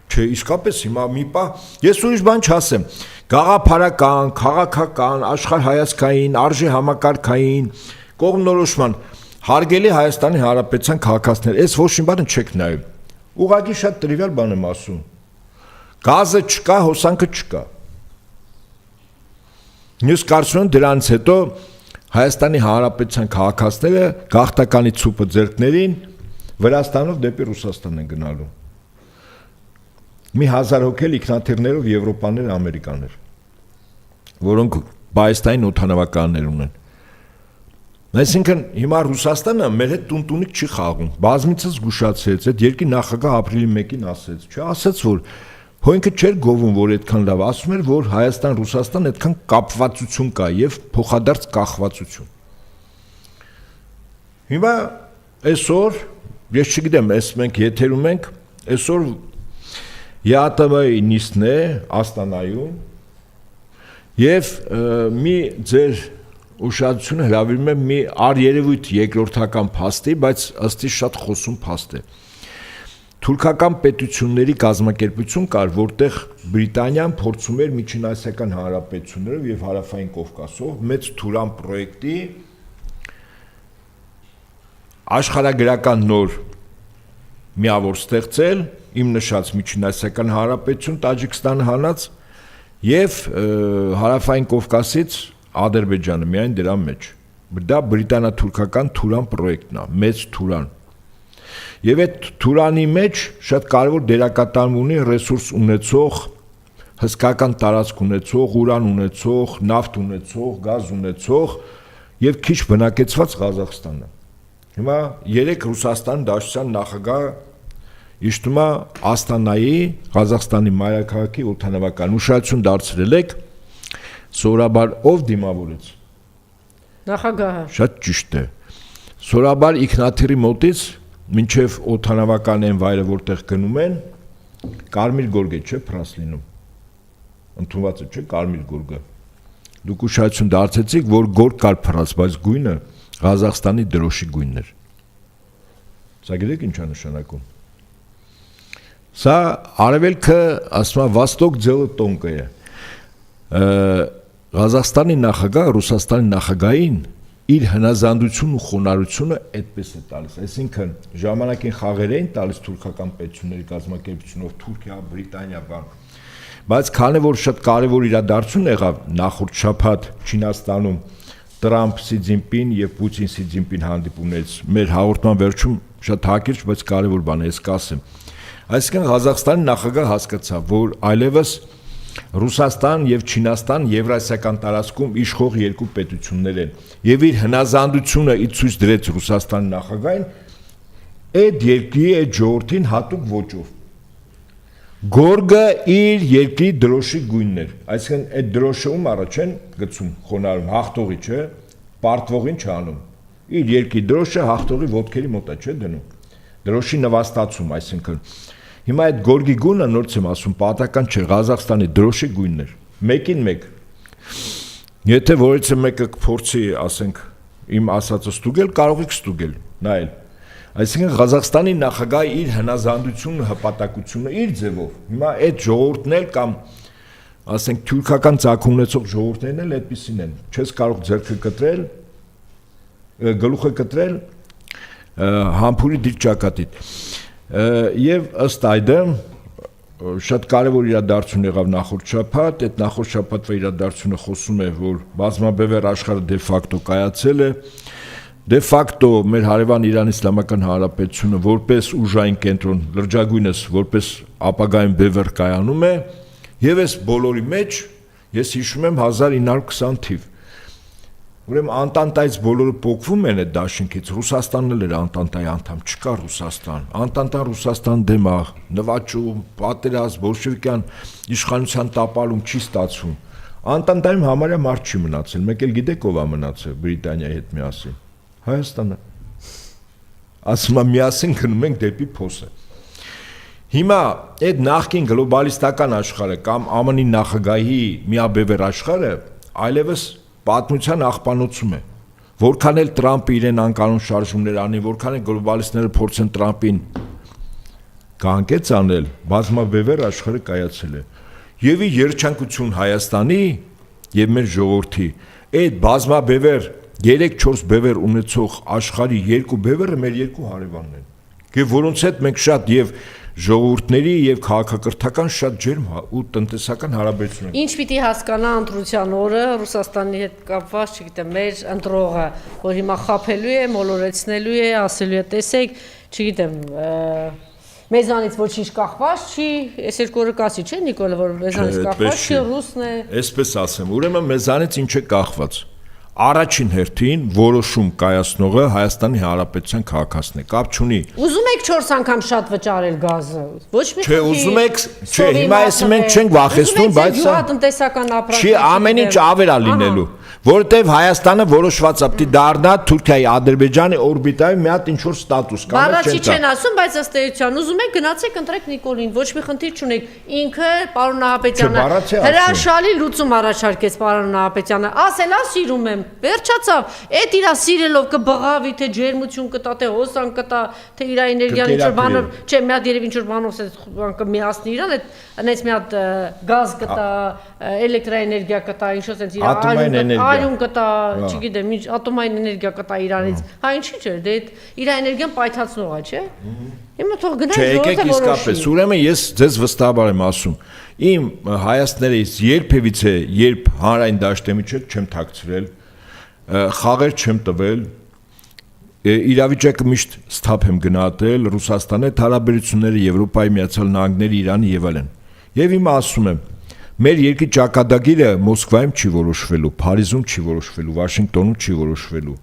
Չէ, իսկապես հիմա մի պահ, ես ուրիշ բան չասեմ, գաղափարական, քաղաքական, աշխարհայացքային, արժե համակարգային, կողմնորոշման, հարգելի Հայաստանի Հանրապետության քաղաքացիներ, այս ոչ մի բանը չեք նայում։ Ուղղակի շատ տրիվիալ բան եմ ասում։ Գազը չկա, հոսանքը չկա։ Մյուս կարծում եմ դրանից հետո Հայաստանի Հանրապետության քաղաքացիները գաղթականի ցուպը ձեռքներին Վրաստանով դեպի Ռուսաստան են գնալու։ Մի 1000 հոգել ինքնաթիռներով Եվրոպաներ, Ամերիկաներ, որոնք բայստային օդանավականներ ունեն։ Այսինքն հիմա Ռուսաստանը մեր հետ տունտունիկ չի խաղում։ Բազմիցս զգուշացրեց, այդ երկրի նախագահ ապրիլի 1-ին ասեց, չէ, ասեց որ Հոյնքը չէր գովում, որ այդքան լավ, ասում էր, որ Հայաստան-Ռուսաստան այդքան կապվածություն կա եւ փոխադարձ կախվածություն։ Հիմա այսօր, ես չգիտեմ, այս մենք եթերում ենք, այսօր ԵԱՏՄ-ի նիստն է Աստանայում եւ մի ձեր ուշադրությունը հրավիրում եմ մի առերևույթ երկրորդական փաստ է, բայց ըստ իս շատ խոսուն փաստ է։ Թուրքական պետությունների կազմակերպություն կար, որտեղ Բրիտանիան փորձում էր միջինասիական հանրապետություններով եւ հարավային Կովկասով մեծ Թուրան պրոյեկտի աշխարհագրական նոր միավոր ստեղծել, իմ նշած միջինասիական հանրապետություն Տաջիկստանը հանած եւ հարավային Կովկասից Ադրբեջանը միայն դրա մեջ։ Դա բրիտանա-թուրքական Թուրան պրոյեկտն է, մեծ Թուրան։ Եվ այդ Թուրանի մեջ շատ կարևոր դերակատարում ունի ռեսուրս ունեցող, հսկական տարածք ունեցող, ուրան ունեցող, նավթ ունեցող, գազ ունեցող եւ քիչ բնակեցված Ղազախստանը։ Հիմա 3 Ռուսաստան Դաշնության նախագահ իշխում է Աստանայի, Ղազախստանի մայրաքաղաքի օդանավական ուշադրություն դարձրել եք, սովորաբար ով դիմավորեց։ Նախագահը։ Շատ ճիշտ է։ Սովորաբար ինքնաթիռի մոտից մինչև օդանավական են վայրը որտեղ գնում են, կարմիր գորգ է, չէ, փրանս լինում։ Ընդունված է, չէ, կարմիր գորգը։ Դուք ուշադրություն դարձեցիք, որ գորգ կար փրանս, բայց գույնը Ղազախստանի դրոշի գույնն էր։ Սա գիտեք ինչ է նշանակում։ Սա արևելքը, ասում է, Վաստոկ ձելը տոնկը է։ Ղազախստանի նախագահ Ռուսաստանի նախագահին իր հնազանդությունն ու խոնարհությունը այդպես է տալիս, այսինքն ժամանակին խաղեր էին տալիս թուրքական պետությունների կազմակերպությունով Թուրքիա, Բրիտանիա, բան, բայց քանի որ շատ կարևոր իրադարձություն եղավ նախորդ շաբաթ Չինաստանում Տրամփ Սի Ցզինպին եւ Պուտին Սի Ցզինպին հանդիպումներից մեր հաղորդման վերջում շատ հակիրճ, բայց կարևոր բան է, ես կասեմ։ Այսինքն Ղազախստանի նախագահը հասկացավ, որ այլևս Ռուսաստան եւ Չինաստան Եվրասիական տարածքում իշխող երկու պետություններ են եւ իր հնազանդությունը ի ցույց դրեց Ռուսաստանի նախագահին այդ երկրի այդ ժողովրդին հատուկ ոճով Գորգը իր երկրի դրոշի գույնն էր այսինքն այդ դրոշը ում առաջ են գցում խոնարհում հաղթողի չէ պարտվողին չանում իր երկրի դրոշը հաղթողի ոտքերի մոտ է չէ դնում դրոշի նվաստացում այսինքն Հիմա այդ գորգի գույնը նորից եմ ասում, պատահական չէ, Ղազախստանի դրոշի գույնն էր։ Մեկին մեկ։ Եթե որից մեկը կփորձի, ասենք, իմ ասածը ստուգել, կարող եք ստուգել, նայել։ Այսինքն Ղազախստանի նախագահը իր հնազանդությունը, հպատակությունը իր ձևով։ Հիմա այդ ժողովուրդն էլ կամ ասենք թուրքական ցակում ունեցող ժողովուրդներն էլ այդպեսին են։ Չես կարող ձեռքը կտրել, գլուխը կտրել համբուրի դիր ճակատիդ։ Եվ ըստ այդմ շատ կարևոր իրադարձություն եղավ նախորդ շաբաթ, այդ նախորդ շաբաթվա իրադարձությունը խոսում է, որ բազմաբևեռ աշխարհը դե ֆակտո կայացել է, դե ֆակտո մեր հարևան Իրան Իսլամական Հանրապետությունը որպես ուժային կենտրոն լրջագույնս որպես ապագայում բևեռ կայանում է, եւ այս բոլորի մեջ ես հիշում եմ 1920 թիվ Ուրեմն Անտանտայից բոլորը փոխվում են այդ դաշինքից, Ռուսաստանն էլ էր Անտանտայի անդամ, չկար Ռուսաստան, Անտանտան Ռուսաստան դեմ է, նվաճում, պատերազմ, բոլշևիկյան իշխանության տապալում չի ստացվում։ Անտանտայում համարյա մարդ չի մնացել, մեկ էլ գիտեք ով է մնացել Բրիտանիայի հետ միասին։ Հայաստանը։ Ասում եմ միասին գնում ենք դեպի փոսը։ Հիմա այդ նախկին գլոբալիստական աշխարհը կամ ԱՄՆ-ի նախագահի միաբևեռ աշխարհը այլևս պատմության աղբանոցում է, որքան էլ Տրամպը իրեն անկանոն շարժումներ անի, որքան էլ գլոբալիստները փորձեն Տրամպին կանգեց անել, բազմաբևեռ աշխարհը կայացել է։ Եվ ի երջանկություն Հայաստանի եւ մեր ժողովրդի, այդ բազմաբևեռ 3-4 բևեռ ունեցող աշխարհի երկու բևեռը մեր երկու հարևանն են։ Եվ որոնց հետ մենք շատ եւ ժողովուրդների եւ քաղաքակրթական շատ ջերմ ու տնտեսական հարաբերություն Ինչ պիտի հասկանա ընտրության օրը Ռուսաստանի հետ կապված, չգիտեմ, մեր ընտրողը, որ հիմա խափելու է, մոլորեցնելու է, ասելու է, տեսեք, չգիտեմ, մեզանից ոչինչ կախված չի, այս երկու օրը կասի, չէ՞ Նիկոլը, որ մեզանից կախված չի, ռուսն է։ Այսպես ասեմ, ուրեմն մեզանից ինչ է կախված։ Առաջին հերթին որոշում կայացնողը Հայաստանի Հանրապետության քաղաքացին է, կապ չունի։ Ուզում եք 4 անգամ շատ վճարել գազը։ Ոչ մի Չէ, ուզում եք, չէ, հիմա այս մենք չենք վախեցնում, բայց սա տնտեսական ապրանք չի ամեն ինչ ավել է լինելու, որովհետև Հայաստանը որոշված է պիտի դառնա Թուրքիայի, Ադրբեջանի օրբիտայում մի հատ ինչ որ ստատուս կա, Բառացի չեն ասում, բայց ըստ էության ուզում եք գնացեք ընտրեք Նիկոլին, ոչ մի խնդիր չունեք։ Ինքը պարոն Նահապետյանը հրաշալի լուծում առաջարկեց պարոն Նահապետյանը, ասելա սիրում եմ, վերջացավ, այդ իրա սիրելով կբղավի, թե ջերմություն կտա, թե հոսան կտա, թե իրա էներգիան ինչ որ բանով, չէ, մի հատ երևի ինչ որ բանով կմիացնի իրան, այդ մի հատ գազ կտա, էլեկտրաէներգիա կտա, ինչ-որ sense իրա այրուն կտա, չգիտեմ, ինչ ատոմային էներգիա կտա իրանից։ Հա ինչի՞ չէ, դե իր էներգիան պայթացնող է, չէ։ Հիմա թող գնա ժողովուրդը որոշի։ Ուրեմն ես ձեզ վստահաբար եմ ասում, իմ Հայաստանից երբևիցե, երբ հանրային դաշտի մեջ չեմ թաքցրել, խաղեր չեմ տվել, իրավիճակը միշտ ստապ եմ գնահատել, Ռուսաստանի հետ հարաբերությունները, Եվրոպայի Միացյալ Նահանգների, Իրանի եւ այլն։ Եվ հիմա ասում եմ, մեր երկրի ճակատագիրը Մոսկվայում չի որոշվելու, Փարիզում չի որոշվելու, Վաշինգտոնում չի որոշվելու,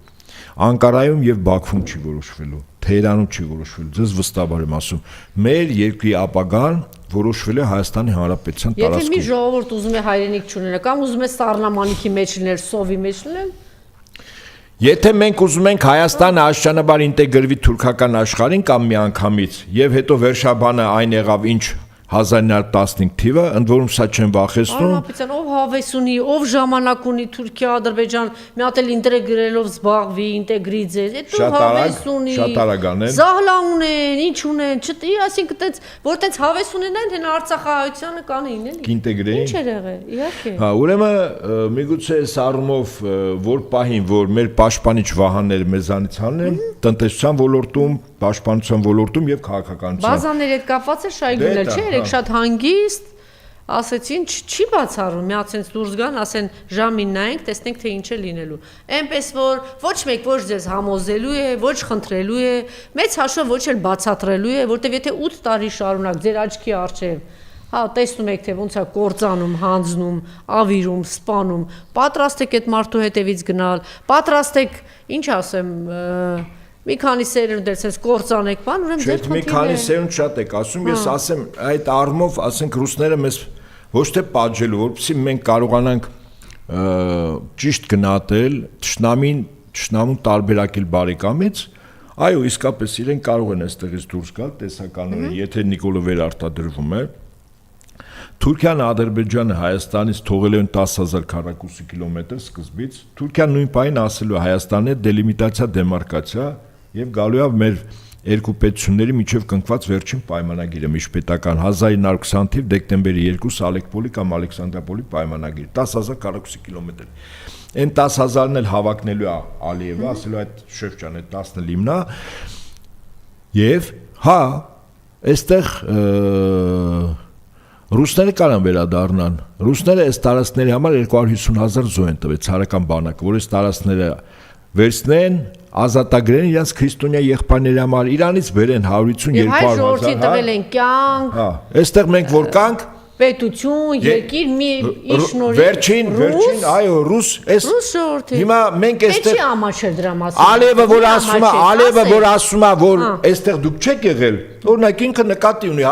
Անկարայում եւ Բաքվում չի որոշվելու, Թեհրանում չի որոշվելու։ Ձեզ վստահաբար եմ ասում, մեր երկրի ապագան որոշվել է Հայաստանի Հանրապետության տարածքում։ Եթե մի ժողովուրդ ուզում է հայրենիք չունենա, կամ ուզում է սառնամանիքի մեջ լինել, սովի մեջ լինել, Եթե մենք ուզում ենք Հայաստանը աշխանաբար ինտեգրվի թուրքական աշխարհին կամ միանգամից, եւ հետո վերջաբանը այն եղավ ինչ 1915 թիվը, ընդ որում սա չեն վախեցնում։ Արմապետյան, ով հավես ունի, ով ժամանակ ունի Թուրքիա, Ադրբեջան, մի հատ էլ ինտեգրելով զբաղվի, ինտեգրի ձեզ, այդ ով հավես ունի։ Շատ արագ անեն։ Զահլա ունեն, ինչ ունեն, չտի, ասինքն այդպես, որ այդպես հավես ունենան, թե Արցախահայությանը կանեին, էլի։ Կինտեգրեին։ Ինչ էր եղել, իհարկե։ Հա, ուրեմն միգուցե այս առումով որ պահին, որ մեր պաշտպանիչ վահանները մեզանից հանեն, տնտեսության ոլորտում, պաշտպանության ոլորտում եւ քաղաքականության։ Բազաների հետ կապված է Շայգունել, չէ՞, երեք շատ հանգիստ ասեցին, չի բացառում, միացենց դուրս գան, ասեն ժամին նայենք, տեսնենք թե ինչ է լինելու։ Այնպես որ ոչ մեկ ոչ ձեզ համոզելու է, ոչ խնդրելու է, մեծ հաշվով ոչ էլ բացատրելու է, որտեվ եթե 8 տարի շարունակ ձեր աչքի առջև Հա, տեսնում եք, թե ոնց է կործանում, հանձնում, ավիրում, սպանում, պատրաստ եք այդ մարդու հետևից գնալ, պատրաստ եք, ինչ ասեմ, մի քանի սերունդ դերցես կործանեք, բան, ուրեմն ձեր Մի քանի սերունդ շատ եք ասում, ես ասեմ, այդ առումով, ասենք ռուսները մեզ ոչ թե պատժելու, որպեսզի մենք կարողանանք ճիշտ գնահատել, թշնամուն տարբերակել բարեկամից, այո, իսկապես իրենք կարող են այստեղից դուրս գալ տեսականորեն, եթե Նիկոլը վերարտադրվում է Թուրքիան Ադրբեջանը Հայաստանից թողել են 10,000 քառակուսի կիլոմետր սկզբից, Թուրքիան նույն պահին ասելու է Հայաստանի հետ դելիմիտացիա, դեմարկացիա եւ գալու է մեր երկու պետությունների միջև կնքված վերջին պայմանագիրը միջպետական 1920 թիվ դեկտեմբերի 2 Ալեկպոլի կամ Ալեքսանդրապոլի պայմանագիր 10,000 քառակուսի կիլոմետր։ Այն 10,000-ն էլ հավակնելու է Ալիևը, ասելու այդ Շևչյանը 10-ը լիմնա եւ հա, այստեղ Ռուսները կարան վերադառնան։ Ռուսները այս տարածքների համար 250,000 զոհ են տվել ցարական բանակը, որ այս տարածքները վերցնեն, ազատագրեն իրենց քրիստոնյա եղբայրների համար, Իրանից բերեն 150-200,000։ Եվ հայ ժողովրդի տվել են կյանք։ Հա, այստեղ մենք որ կանք պետություն, երկիր մի իշնորհի։ Վերջին, այո, ռուս ժողովրդի։ Հիմա մենք այստեղ Ինչի ամաչել դրա մասին։ Ալիևը որ ասում է, որ այստեղ դուք չեք եղել, օրինակ ինքը նկատի ունի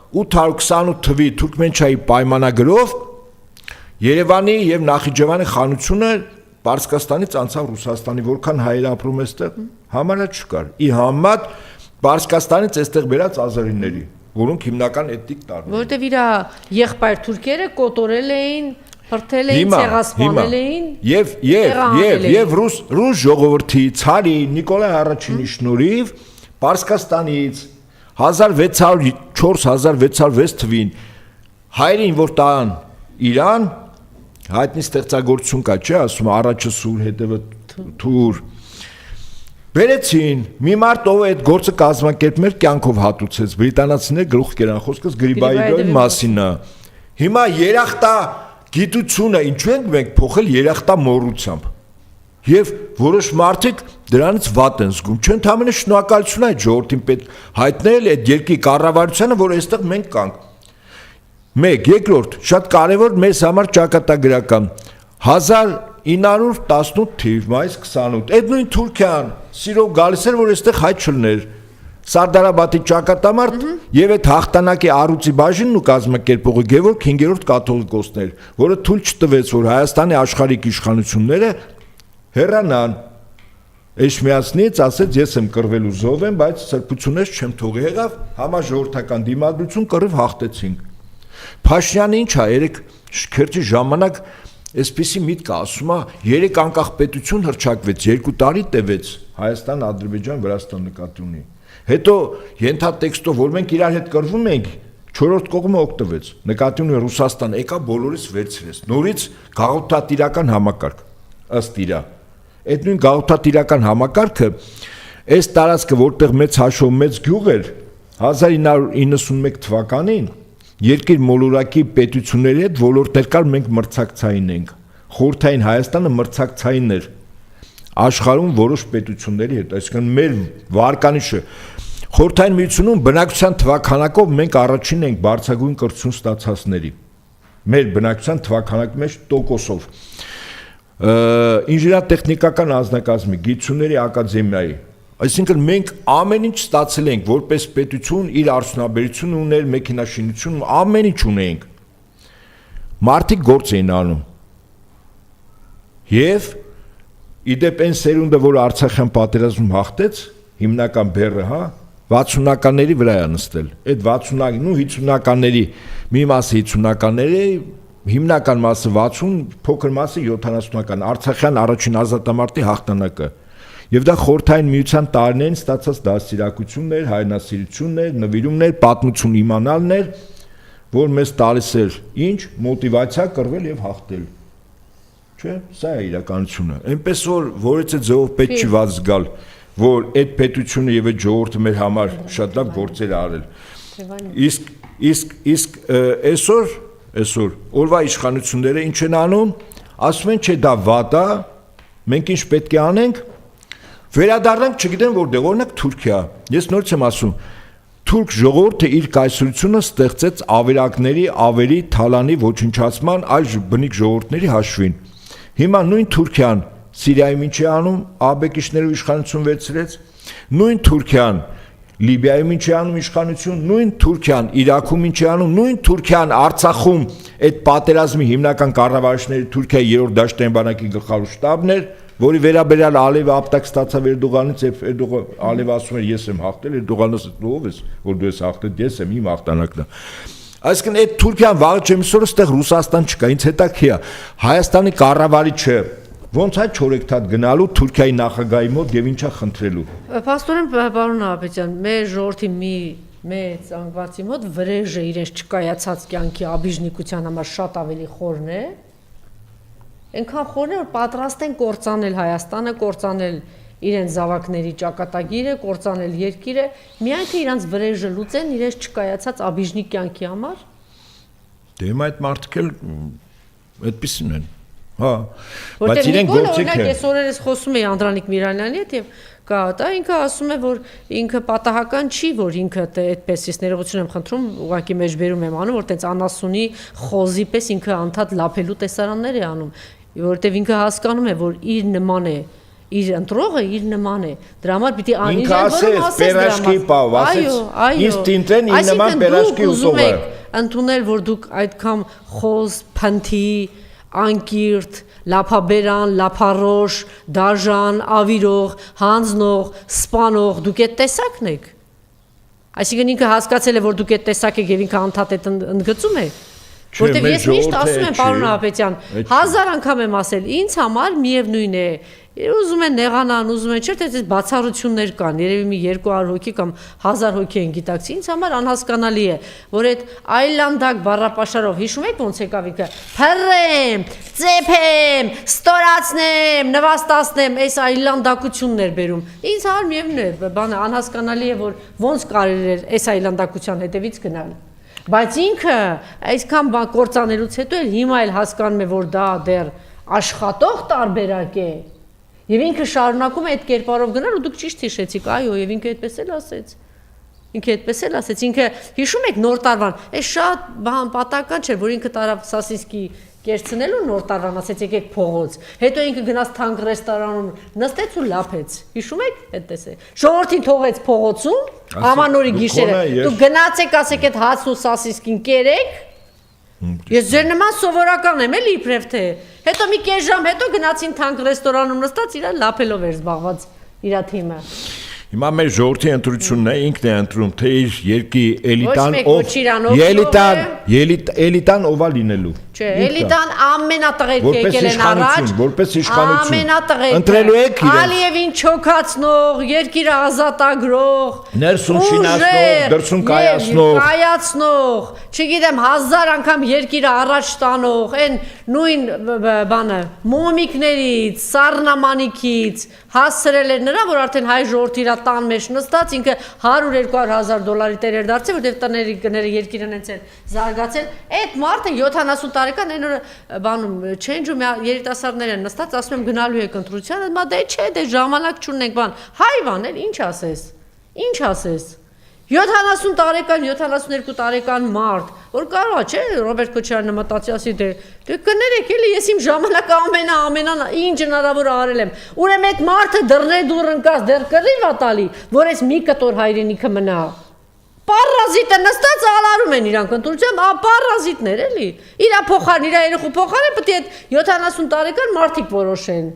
1828 թվի Թուրքմենչայի պայմանագրով Երևանի եւ Նախիջևանի խանությունը Պարսկաստանից անցավ Ռուսաստանի, որքան հայեր ապրում այստեղ, համարը չկար։ Ի համեմատ Պարսկաստանից այստեղ բերած ազերիների, որոնք հիմնական էթնիկ տարբեր։ Որտեւ իր եղբայր թուրքերը կոտորել էին, հրթել էին, ցեղասպանել էին։ Եվ ռուս ժողովրդի ցարի Նիկոլայ առաջինի շնորհիվ Պարսկաստանից 1604-1606 թվին հայերին որ տան Իրան հայտնի ստեղծագործություն կա, չէ, ասում առաջը սուր, հետևը թուր բերեցին մի մարդ ով այդ գործը կազմակերպում էր կյանքով հատուցեց բրիտանացիներ գլուխ կերան խոսքս Գրիբայրովի մասին է հիմա երախտա գիտությունը ինչու ենք մենք փոխել երախտա մոռությամբ Եվ որոշ մարդիկ դրանից վատ են զգում, չընդհանրապես շնորհակալություն այդ ժողովրդին պետք հայտնել այդ երկրի կառավարությանը, որ այստեղ մենք կանք։ Մեկ, երկրորդ, շատ կարևոր մեզ համար ճակատագրական 1918 թիվ մայիս 28 այդ նույն Թուրքիան սիրով գալիս էր, որ այստեղ հայ չլներ։ Սարդարաբադի ճակատամարտ եւ այդ հաղթանակի առուծի բաժինն ու կազմակերպողը Գևորգ 5-րդ կաթողիկոսն էր, որը թույլ չտվեց, որ Հայաստանի աշխարհիկ իշխանությունները հեռանան Էշմիածնից ասեց ես եմ կռվելու զով եմ, բայց սրբությունից չեմ թողի եղավ համաժողովրդական դիմադրություն կռիվ հաղթեցինք։ Փաշինյանը ինչ է, երեք քերթի ժամանակ այսպեսի միտք ասում է, 3 անկախ պետություն հռչակվեց, 2 տարի տևեց Հայաստան, Ադրբեջան, Վրաստան նկատի ունի։ Հետո ենթատեքստով որ մենք իրար հետ կռվում ենք, 4-րդ կողմը օգտվեց, նկատի ունի Ռուսաստան եկա բոլորից վերցրեց, նորից գաղութատիրական համակարգ ըստ իրա Այդ նույն գաղութատիրական համակարգը այս տարածքը որտեղ մեծ հաշվով մեծ գյուղ էր 1991 թվականին երկիր մոլորակի պետությունների հետ ոլորտներ կար մենք մրցակցային ենք խորհրդային Հայաստանը մրցակցային էր աշխարհում որոշ պետությունների հետ այսինքն մեր վարկանիշը խորհրդային միությունում բնակչության թվականակով մենք առաջինն ենք բարձրագույն կրթություն ստացածների մեր բնակչության թվականակի մեջ տոկոսով ինժեներատեխնիկական անձնակազմի, գիտությունների ակադեմիայի, այսինքն մենք ամեն ինչ ստացել ենք որպես պետություն իր արդյունաբերությունը ուներ, մեքենաշինություն, ամեն ինչ ունեինք։ Մարդիկ գործ էին անում։ Եվ իդեպ այն սերունդը, որ Արցախյան պատերազմում հաղթեց, հիմնական բեռը, հա, 60-ականների վրա է նստել։ Այդ 60-ականների ու 50-ականների մի մասը 50-ականների հիմնական մասը 60, փոքր մասը 70-ական Արցախյան առաջին ազատամարտի հաղթանակը։ Եվ դա խորհրդային միության տարիներին ստացած դաստիարակություններ, հայրենասիրություններ, նվիրումներ, պատմություն իմանալն էր, որ մեզ տալիս էր ինչ մոտիվացիա կռվել եւ հաղթել։ Չէ՞, սա է իրականությունը։ Այնպես որ այդ ձևով պետք չի ված զգալ, որ այդ պետությունը եւ այդ ժողովուրդը մեր համար շատ լավ գործեր արել։ Իսկ այսօր օրվա իշխանությունները ինչ են անում, ասում են, չէ, դա վատ է, մենք ինչ պետք է անենք, վերադառնանք, չգիտեմ որտեղ, օրինակ Թուրքիա։ Ես նորից եմ ասում, թուրք ժողովուրդը իր կայսրությունը ստեղծեց ավերակների, ավերի, թալանի ոչնչացման այլ բնիկ ժողովուրդների հաշվին։ Հիմա նույն Թուրքիան Սիրիայում ինչ է անում, աբեկիչներով իշխանություն վերցրեց, նույն Թուրքիան Լիբիայում ինչ է անում իշխանություն, նույն Թուրքիան Իրաքում ինչ է անում, նույն Թուրքիան Արցախում այդ պատերազմի հիմնական կառավարիչների Թուրքիայի 3-րդ դաշտային բանակի գլխավոր շտաբն էր, որի վերաբերյալ Ալիևը ապտակ ստացավ Էրդողանից եւ Ալիևը ասում էր ես եմ հաղթել, Էրդողանը ով ես որ դու ես հաղթել, ես եմ, իմ հաղթանակն է։ Այսինքն այդ Թուրքիան վաղը չեմիսորը ստեղ Ռուսաստան չկա, ինձ հետաքրքիր է Հայաստանի կառավարիչը ոնց է չորեքթաթ գնալու Թուրքիայի նախագահի մոտ եւ ինչա խնդրելու։ Պաստորեն պարոն Ահապետյան, մեր ժողովրդի մի մեծ անկվածի մոտ վրեժը իրենց չկայացած կյանքի աբիժնիկության համար շատ ավելի խորն է։ Այնքան խորն է, որ պատրաստ են կործանել Հայաստանը, կործանել իրենց զավակների ճակատագիրը, կործանել երկիրը, միայն թե իրանց վրեժը լուծեն իրենց չկայացած աբիժնիկ կյանքի համար։ Դե հիմա այդ մարդիկ էլ այդպեսին են։ Հա, բայց իրենք գործիք են։ Ես օրերս խոսում էի Անդրանիկ Միրոնյանի հետ եւ կա, դա ինքը ասում է, որ ինքը պատահական չի, որ ինքը այդպես ես ներողություն եմ խնդրում, ուղղակի մեջբերում եմ անում, որ տենց անասունի խոզի պես ինքը անդադ լափելու տեսարաններ է անում, որովհետեւ ինքը հասկանում է, որ իր նման է իր ընտրողը իր նման է դրա համար պիտի ինքը ասես պերաշկի պավ ասես ինձ տինտեն իր նման պերաշկի ուտող է ընդունել որ դուք այդքան խոզ փնթի անկիրթ լափաբերան լափարոշ դաժան ավիրող հանձնող սպանող դուք այդ տեսակն եք այսինքն ինքը հասկացել է որ դուք այդ տեսակ եք եւ ինքը անդադ է ընդգծում է որտեւ ես միշտ ասում եմ պարոն Ահապետյան 1000 անգամ եմ ասել ինձ համար միևնույն է ուզում են նեղանան ուզում են չէ՞ թե այս բացառություններ կան երևի մի 200 հոգի կամ 1000 հոգի են գիտակցի ինձ համար անհասկանալի է որ այդ այլանդակ բառապաշարով հիշում եք ոնց եկավ ինքը փռեմ ծեփեմ ստորացնեմ նվաստացնեմ այս այլանդակություններ բերում ինձ համար միևնույն է բանը անհասկանալի է որ ոնց կարելի է այս այլանդակության հետևից գնալ բայց ինքը այսքան բան կործանելուց հետո էլ հիմա էլ հասկանում է որ դա դեռ աշխատող տարբերակ է եւ ինքը շարունակում է այդ կերպարով գնալ ու դուք ճիշտ հիշեցիք այո եւ ինքը այդպես էլ ասեց ինքը հիշում եք նոր տարվան այս շատ բան պատահական չէր որ ինքը տարավ Սասիսկի կերցնելու նոր տարվան ասեց եկեք փողոց հետո ինքը գնաց թանկ ռեստորանում նստեց ու լափեց հիշում եք այդպես է ժողովրդին թողեց փողոցում ամանորի գիշերը դուք գնացեք ասեք այդ հացն ու Սասիսկին կերեք ես ձեր նման սովորական եմ էլի իբրև թե հետո մի կես ժամ հետո գնացին թանկ ռեստորանում նստած իրա լափելով էր զբաղված իրա թիմը Հիմա մեր ժողովրդի ընտրությունն է ինքն է ընտրում թե իր երկի էլիտան ովա լինելու Չէ, էլիտան ամենատղերք եկել են առաջ որպես իշխանություն ամենատղերք ընտրելու եք իրենց Ալիևին չոքացնող երկիրը ազատագրող ներսում շինացնող դրսում կայացնող չգիտեմ 1000 անգամ երկիրը առաջ տանող այն նույն բանը մոմիկներից սառնամանիքից հասցրել էր նրա որ արդեն հայ ժողովրդի իր տան մեջ նստած ինքը 100-200 հազար դոլարի տեր էր դարձել որտեղ տների գները երկիրն են զարգացել այդ մարդը 70 տարեկան այն օրը բանում change-ում երիտասարդներ են նստած ասում եմ գնալու եք ընտրությանը մա դե չէ դե ժամանակ չունենք բան հայվան էլ ինչ ասես 70 տարեկան 72 տարեկան մարդ որ կարող է չէ Ռոբերտ Քոչարյանը մտածի ասի դե կներեք էլի ես իմ ժամանակը ամենան ինչ հնարավոր արել եմ ուրեմն այդ մարդը դռնե դուռ ընկած դեռ կռիվ է տալի որ այս մի կտոր հայրենիքը մնա Պարազիտը նստած ալարում են իրանք ընտրությամբ, պարազիտներ էլի։ Իրա փոխարեն, իրա երեխու փոխարեն պետք է 70 տարեկան մարդիկ որոշեն։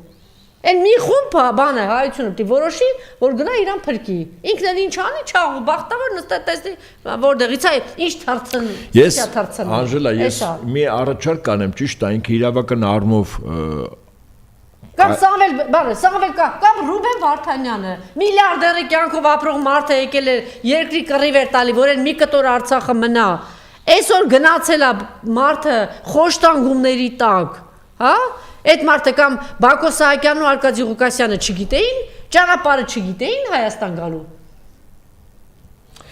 Այն մի խումբ բանը հայությունը պետք է որոշի, որ գնա իրան փրկի։ Ինքն էլ ինչ անի, չաղու, բախտավոր նստած տեսնի, որտեղից է, ինչ թարցն։ Ես Անժելա, ես մի առաջարկ կանեմ, ճիշտ է, ինքը իրավական առումով Կամ Սամվել կամ Ռուբեն Վարդանյանը միլիարդերի կյանքով ապրող մարդը եկել է երկրի կռիվ էր տալի որ այն մի կտոր Արցախը մնա այսօր գնացել է մարդը խոշտանգումների տակ հա այդ մարդը կամ Բակո Սահակյանն ու Արկադի Ղուկասյանը չգիտեին ճանապարհը չգիտեին Հայաստան գալու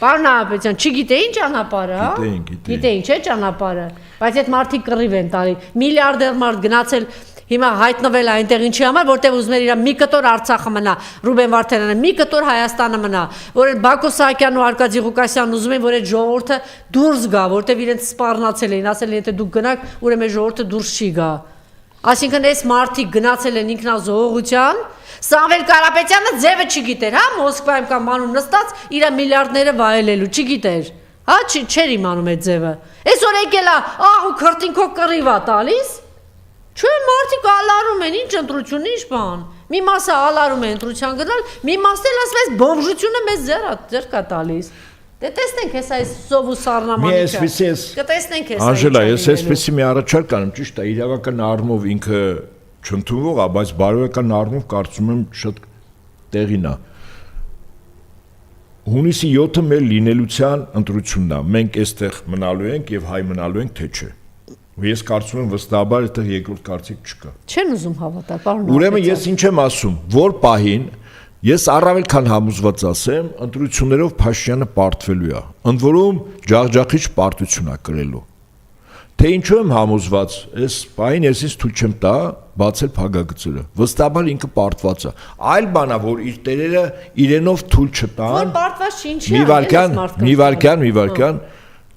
Պարոն Ահապետյան չգիտեին ճանապարհը հա գիտեին չէ ճանապարհը բայց այդ մարդիկ կռիվ են տալի միլիարդեր մարդ գնացել Հիմա հայտնվել է այնտեղ ինչի համար, որտեղ ուզում էր իր մի կտոր Արցախը մնա, Ռուբեն Վարդանյանը մի կտոր Հայաստանը մնա, որ այդ Բակո Սահակյանն ու Արկադի Ղուկասյանն ուզում են, որ այդ ժողովուրդը դուրս գա, որտեղ իրենց սպառնացել էին, ասել եթե դուք գնաք, ուրեմն ժողովուրդը դուրս չի գա։ Այսինքն այս մարդիկ գնացել են ինքնազոհողության, Սամվել Կարապետյանը ձևը չգիտեր, հա, Մոսկվայում կամ անում նստած իր միլիարդները վայելելու, չգիտեր։ Հա, չէր իմանում այդ ձևը։ Այսօր եկել է, ահ ու քրտինքով կռիվ է տալիս։ Չէ, մարդիկ ալարում են, ինչ ընտրություն, ինչ բան։ Մի մասը ալարում է ընտրության գնալ, մի մասը էլ ասես բոմժությունը մեզ ձեռ կա տալիս։ Դե տեսնենք հեսա այս սով ու սառնամանիչը։ Կտեսնենք հեսա։ Անժելա, ես այսպեսի մի առաջարկ անեմ, ճիշտ է, իրավական առումով ինքը չընդունվող է, բայց բարոյական առումով կարծում եմ շատ տեղին է։ Հունիսի 7-ը մեր լինելության ընտրությունն է։ Մենք այստեղ մնալու ենք եւ հայ մնալու ենք, թե չէ։ Ես կարծում եմ վստահաբար այդտեղ երկրորդ կարծիք չկա։ Չեն ուզում հավատալ, պարոն։ Ուրեմն ես ինչ եմ ասում, որ պահին ես առավել քան համոզված ասեմ, ընտրություններով Փաշինյանը պարտվելու է։ Ընդ որում ջախջախիչ պարտություն է կրելու։ Թե ինչու եմ համոզված, այս պահին ես ինձ թույլ չեմ տա բացել փակագծերը։ Վստահաբար ինքը պարտված է։ Այլ բան է, որ իր տերերը իրենով թույլ չտան։ Որ պարտված չի, ինչի։ Մի վարքյան։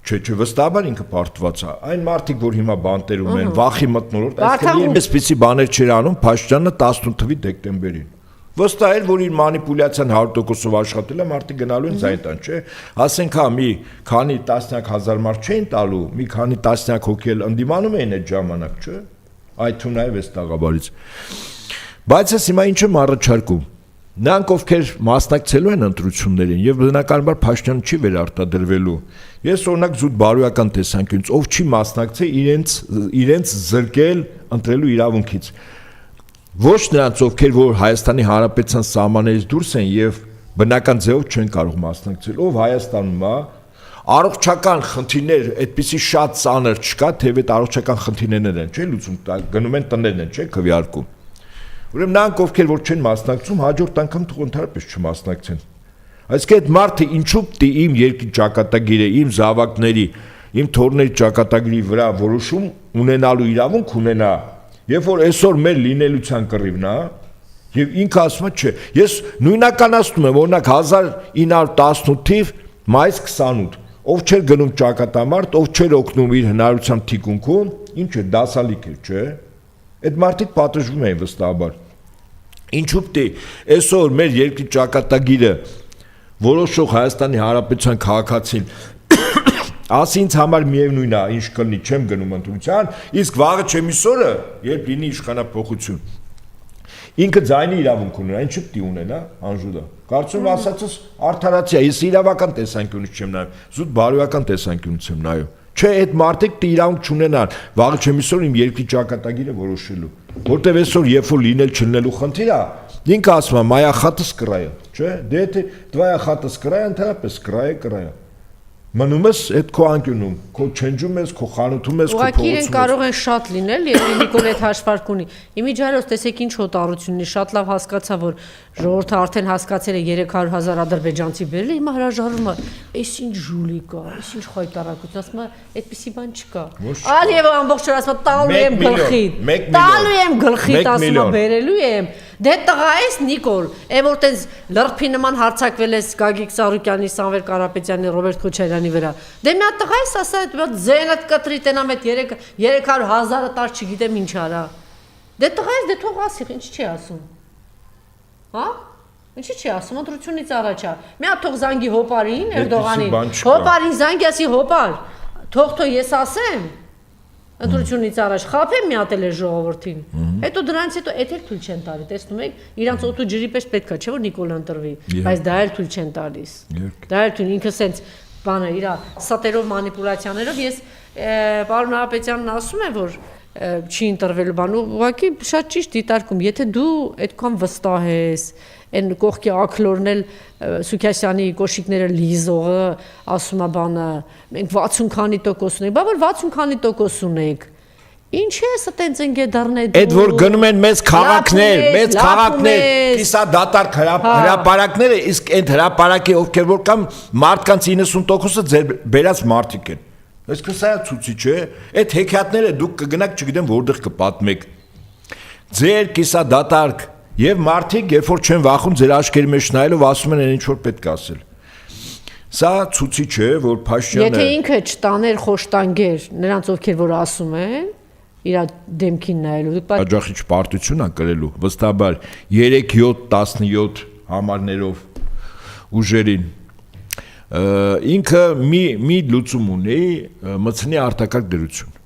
Չէ, վստահաբար ինքը պարտված է։ Այն մարդիկ, որ հիմա բանտերում են, վախի մթնոլորտ, այսինքն այսպիսի բաներ չեր անում Փաշինյանը 18 թվականի դեկտեմբերին։ Վստահ էր, որ իր մանիպուլյացիան 100%-ով աշխատել է, մարդիկ գնալու են զայտան, չէ։ Ասենք հա մի քանի տասնյակ հազար մարդ չէին տալու, մի քանի տասնյակ հոգի էլ ընդդիմանում էին այդ ժամանակ, չէ։ Այդ թու նաև էս տաղաբարից։ Բայց ես հիմա ինչ եմ առաջարկում։ Նրանք ովքեր մասնակցելու են ընտրություններին եւ բնականաբար Փաշինյանը չի վերարտադրվելու։ Ես օրինակ զուտ բարոյական տեսանկյունից ով չի մասնակցել իրենց զրկել ընտրելու իրավունքից։ Ոչ նրանց ովքեր որ Հայաստանի Հանրապետության սահմաններից դուրս են եւ բնական ձևով չեն կարող մասնակցել, ով Հայաստանում է, առողջական խնդիրներ այդպիսի շատ ծանր չկա, թեև այդ առողջական խնդիրներն են, չէ՞, լուծում գնում են տներն են, չէ՞, քվեարկում։ Ուրեմն նրանք ովքեր որ չեն մասնակցում, հաջորդ անգամ թող ընդհանրապես չմասնակցեն։ Այսինքն այդ մարդը ինչու պիտի իմ երկրի ճակատագիրը, իմ զավակների, իմ թորների ճակատագրի վրա որոշում ունենալու իրավունք ունենա, երբ որ այսօր մեր լինելության կռիվն է, եւ ինքը ասում է, չէ, ես նույնականացնում եմ, օրինակ 1918 թիվ մայիս 28, ով չէր գնում ճակատամարտ, ով չէր օգնում իր հնարավորության թիկունքում, ինչ է, դասալիկ է, չէ։ Այդ մարդիկ պատժվում էին վստահաբար։ Ինչու պիտի այսօր մեր երկրի ճակատագիրը որոշող Հայաստանի Հանրապետության քաղաքացին ասի ինձ համար միևնույն է, ինչ կլինի, չեմ գնում ընտրության, իսկ վաղը չեմիսօրը, երբ լինի իշխանափոխություն։ Ինքը ձայնի իրավունք ունենա, ինչու պիտի ունենա, Անժուլա։ Կարծում եմ ասածս արդարացիա, ես իրավական տեսանկյունից չեմ նայում, զուտ բարոյական տեսանկյունից եմ նայում։ Չէ, այդ մարդիկ դե իրավունք չունենան, վաղը չեմիսօր իմ երկրի ճակատագիրը որոշելու։ Որտեվ այսօր երբ որ լինել չլինելու խնդիր է, ինքը ասում է մայա խատը սկրայա, չէ, դե եթե դվայա խատը սկրայա, ընդհանրապես սկրայա։ Մնում ես այդ քո անկյունում, քո չենջում ես, քո խանութում ես, քո փողոցում ես։ Ուղղակի իրեն կարող են շատ լինել, եթե Նիկոլ այդ հաշվարկ ունի։ Իմիջիայլոց տեսեք ինչ հոտառություն ունի, շատ լավ հասկացա, որ ժողովուրդը արդեն հասկացել է 300,000 ադրբեջանցի բերել, հիմա հրաժարվում է։ Էս ինչ ժուլի կա, էս ինչ խայտարակություն, ասում է, այդպիսի բան չկա։ Ալիևը ամբողջ օր ասում է, տալու եմ գլխիդ, ասում է, բերելու եմ։ Դե տղա ես Նիկոլ, որ տենց լրփի նման հարցակվել ես Գագիկ Սարուկյանի, Սամվել Կարապետյանի, Ռոբերտ Քոչարյանի վրա։ Դե մի հատ տղա ես ասա այդ ձենդ կտրի տենամ այդ 300,000-ը տար չգիտեմ ինչ արա։ Դե տղա ես դե թող ասի, ինչ չի ասում։ Հա? Ինչի՞ չի ասում, ընտրությունից առաջ է։ Մի հատ թող զանգի Հոպարին, Էրդողանին։ Հոպարին զանգի ասի Հոպար, թող ես ասեմ։ Ընտրությունից առաջ խափեմ մի հատ էլ ժողովրդին։ Հետո դրանից հետո էթել թույլ չեն տալի, տեսնում եք, իրանց օդու ջրի պես պետքա, չէ՞ որ Նիկոլ ընտրվի, բայց դա էլ թույլ չեն տալիս։ Դա էլ թույլ ինքը սենց բանը իր սատերով մանիպուլյացիաներով ես պարոն Նահապետյանն ասում եմ, որ չի ընտրվելու բան, ուղղակի շատ ճիշտ դիտարկում, եթե դու այդքան վստահ ես, այն կողքի ակլորնել Սուքյասյանի կոշիկները լիզողը ասում է բանը, մենք 60 քանի տոկոս ունենք, բա որ 60 քանի տոկոս ունենք, ինչ է սա տենց ընկե դառնել այդ որ գնում են մեծ քաղաքներ, կիսադատարկ հրապարակները, իսկ այդ հրապարակի ովքեր որ կամ մարդկանց 90%-ը ձեր բերած մարդիկ են։ Այսինքն սա ցույցիչ է, այդ հեքիաթները դուք կգնաք, չգիտեմ որտեղ կպատմեք։ ձեր կիսադատարկ եւ մարդիկ, երբ որ չեն վախում ձեր աչքերի մեջ նայելով, ասում են այն ինչ որ պետք է ասել։ Սա ցուցիչ է, որ Փաշինյանը Եթե ինքը չտաներ խոշտանգեր նրանց ովքեր որ ասում են իր դեմքին նայելու աջախիչ պարտություն է կրելու վստահաբար 3-7-17 համարներով ուժերին ինքը մի լուծում ունի մտցնի արտակարգ դրություն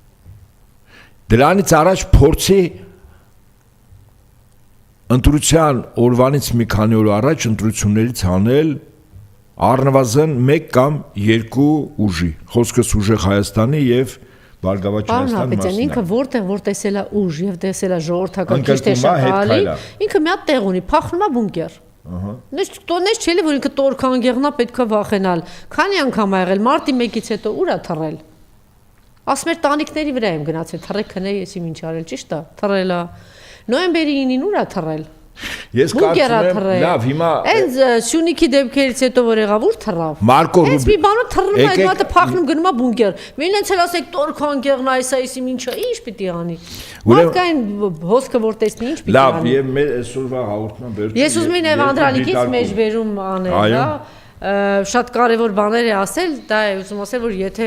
դրանից առաջ փորձի ընտրության օրվանից մի քանի օր առաջ ընտրություններից հանել առնվազն 1 կամ 2 ուժի խոսքս ուժեղ Հայաստանի եւ Բարգավաճ Հայաստանի մասին ինքը որտեղ տեսել է ուժ եւ տեսել է ժողովրդական քիչ թե շփալի ինքը մի հատ տեղ ունի փախնում է բունկեր Նես չէ՞ որ ինքը տորքան գեղնա պետքա վախենալ քանի անգամ ա եղել մարտի 1-ից հետո ուր է թռել ասմեր տանիքների վրա եմ գնացել թռեք քնե ես իմ ինչ արել ճիշտ է թռել է նոյեմբերի 9-ին ուր է թռել Ես կարծում եմ լավ հիմա Այս Սյունիքի դեպքերից հետո որ եղավ ուր թռավ Մարկո Այս մի բանը թռնում է այդ մատը փախնում գնում է բունկեր Մենից էլ ասեք տորքան գեղնա այսի ինչա ինչ պիտի անի Մարդկային հոսքը որ տեսնի ինչ պիտի անի Լավ եւ մեր այսօրվա հաղորդման վերջում Ես ուզում եմ Անդրանիկից մեջբերում անել դա շատ կարևոր բաներ է ասել դա է ուզում ասել որ եթե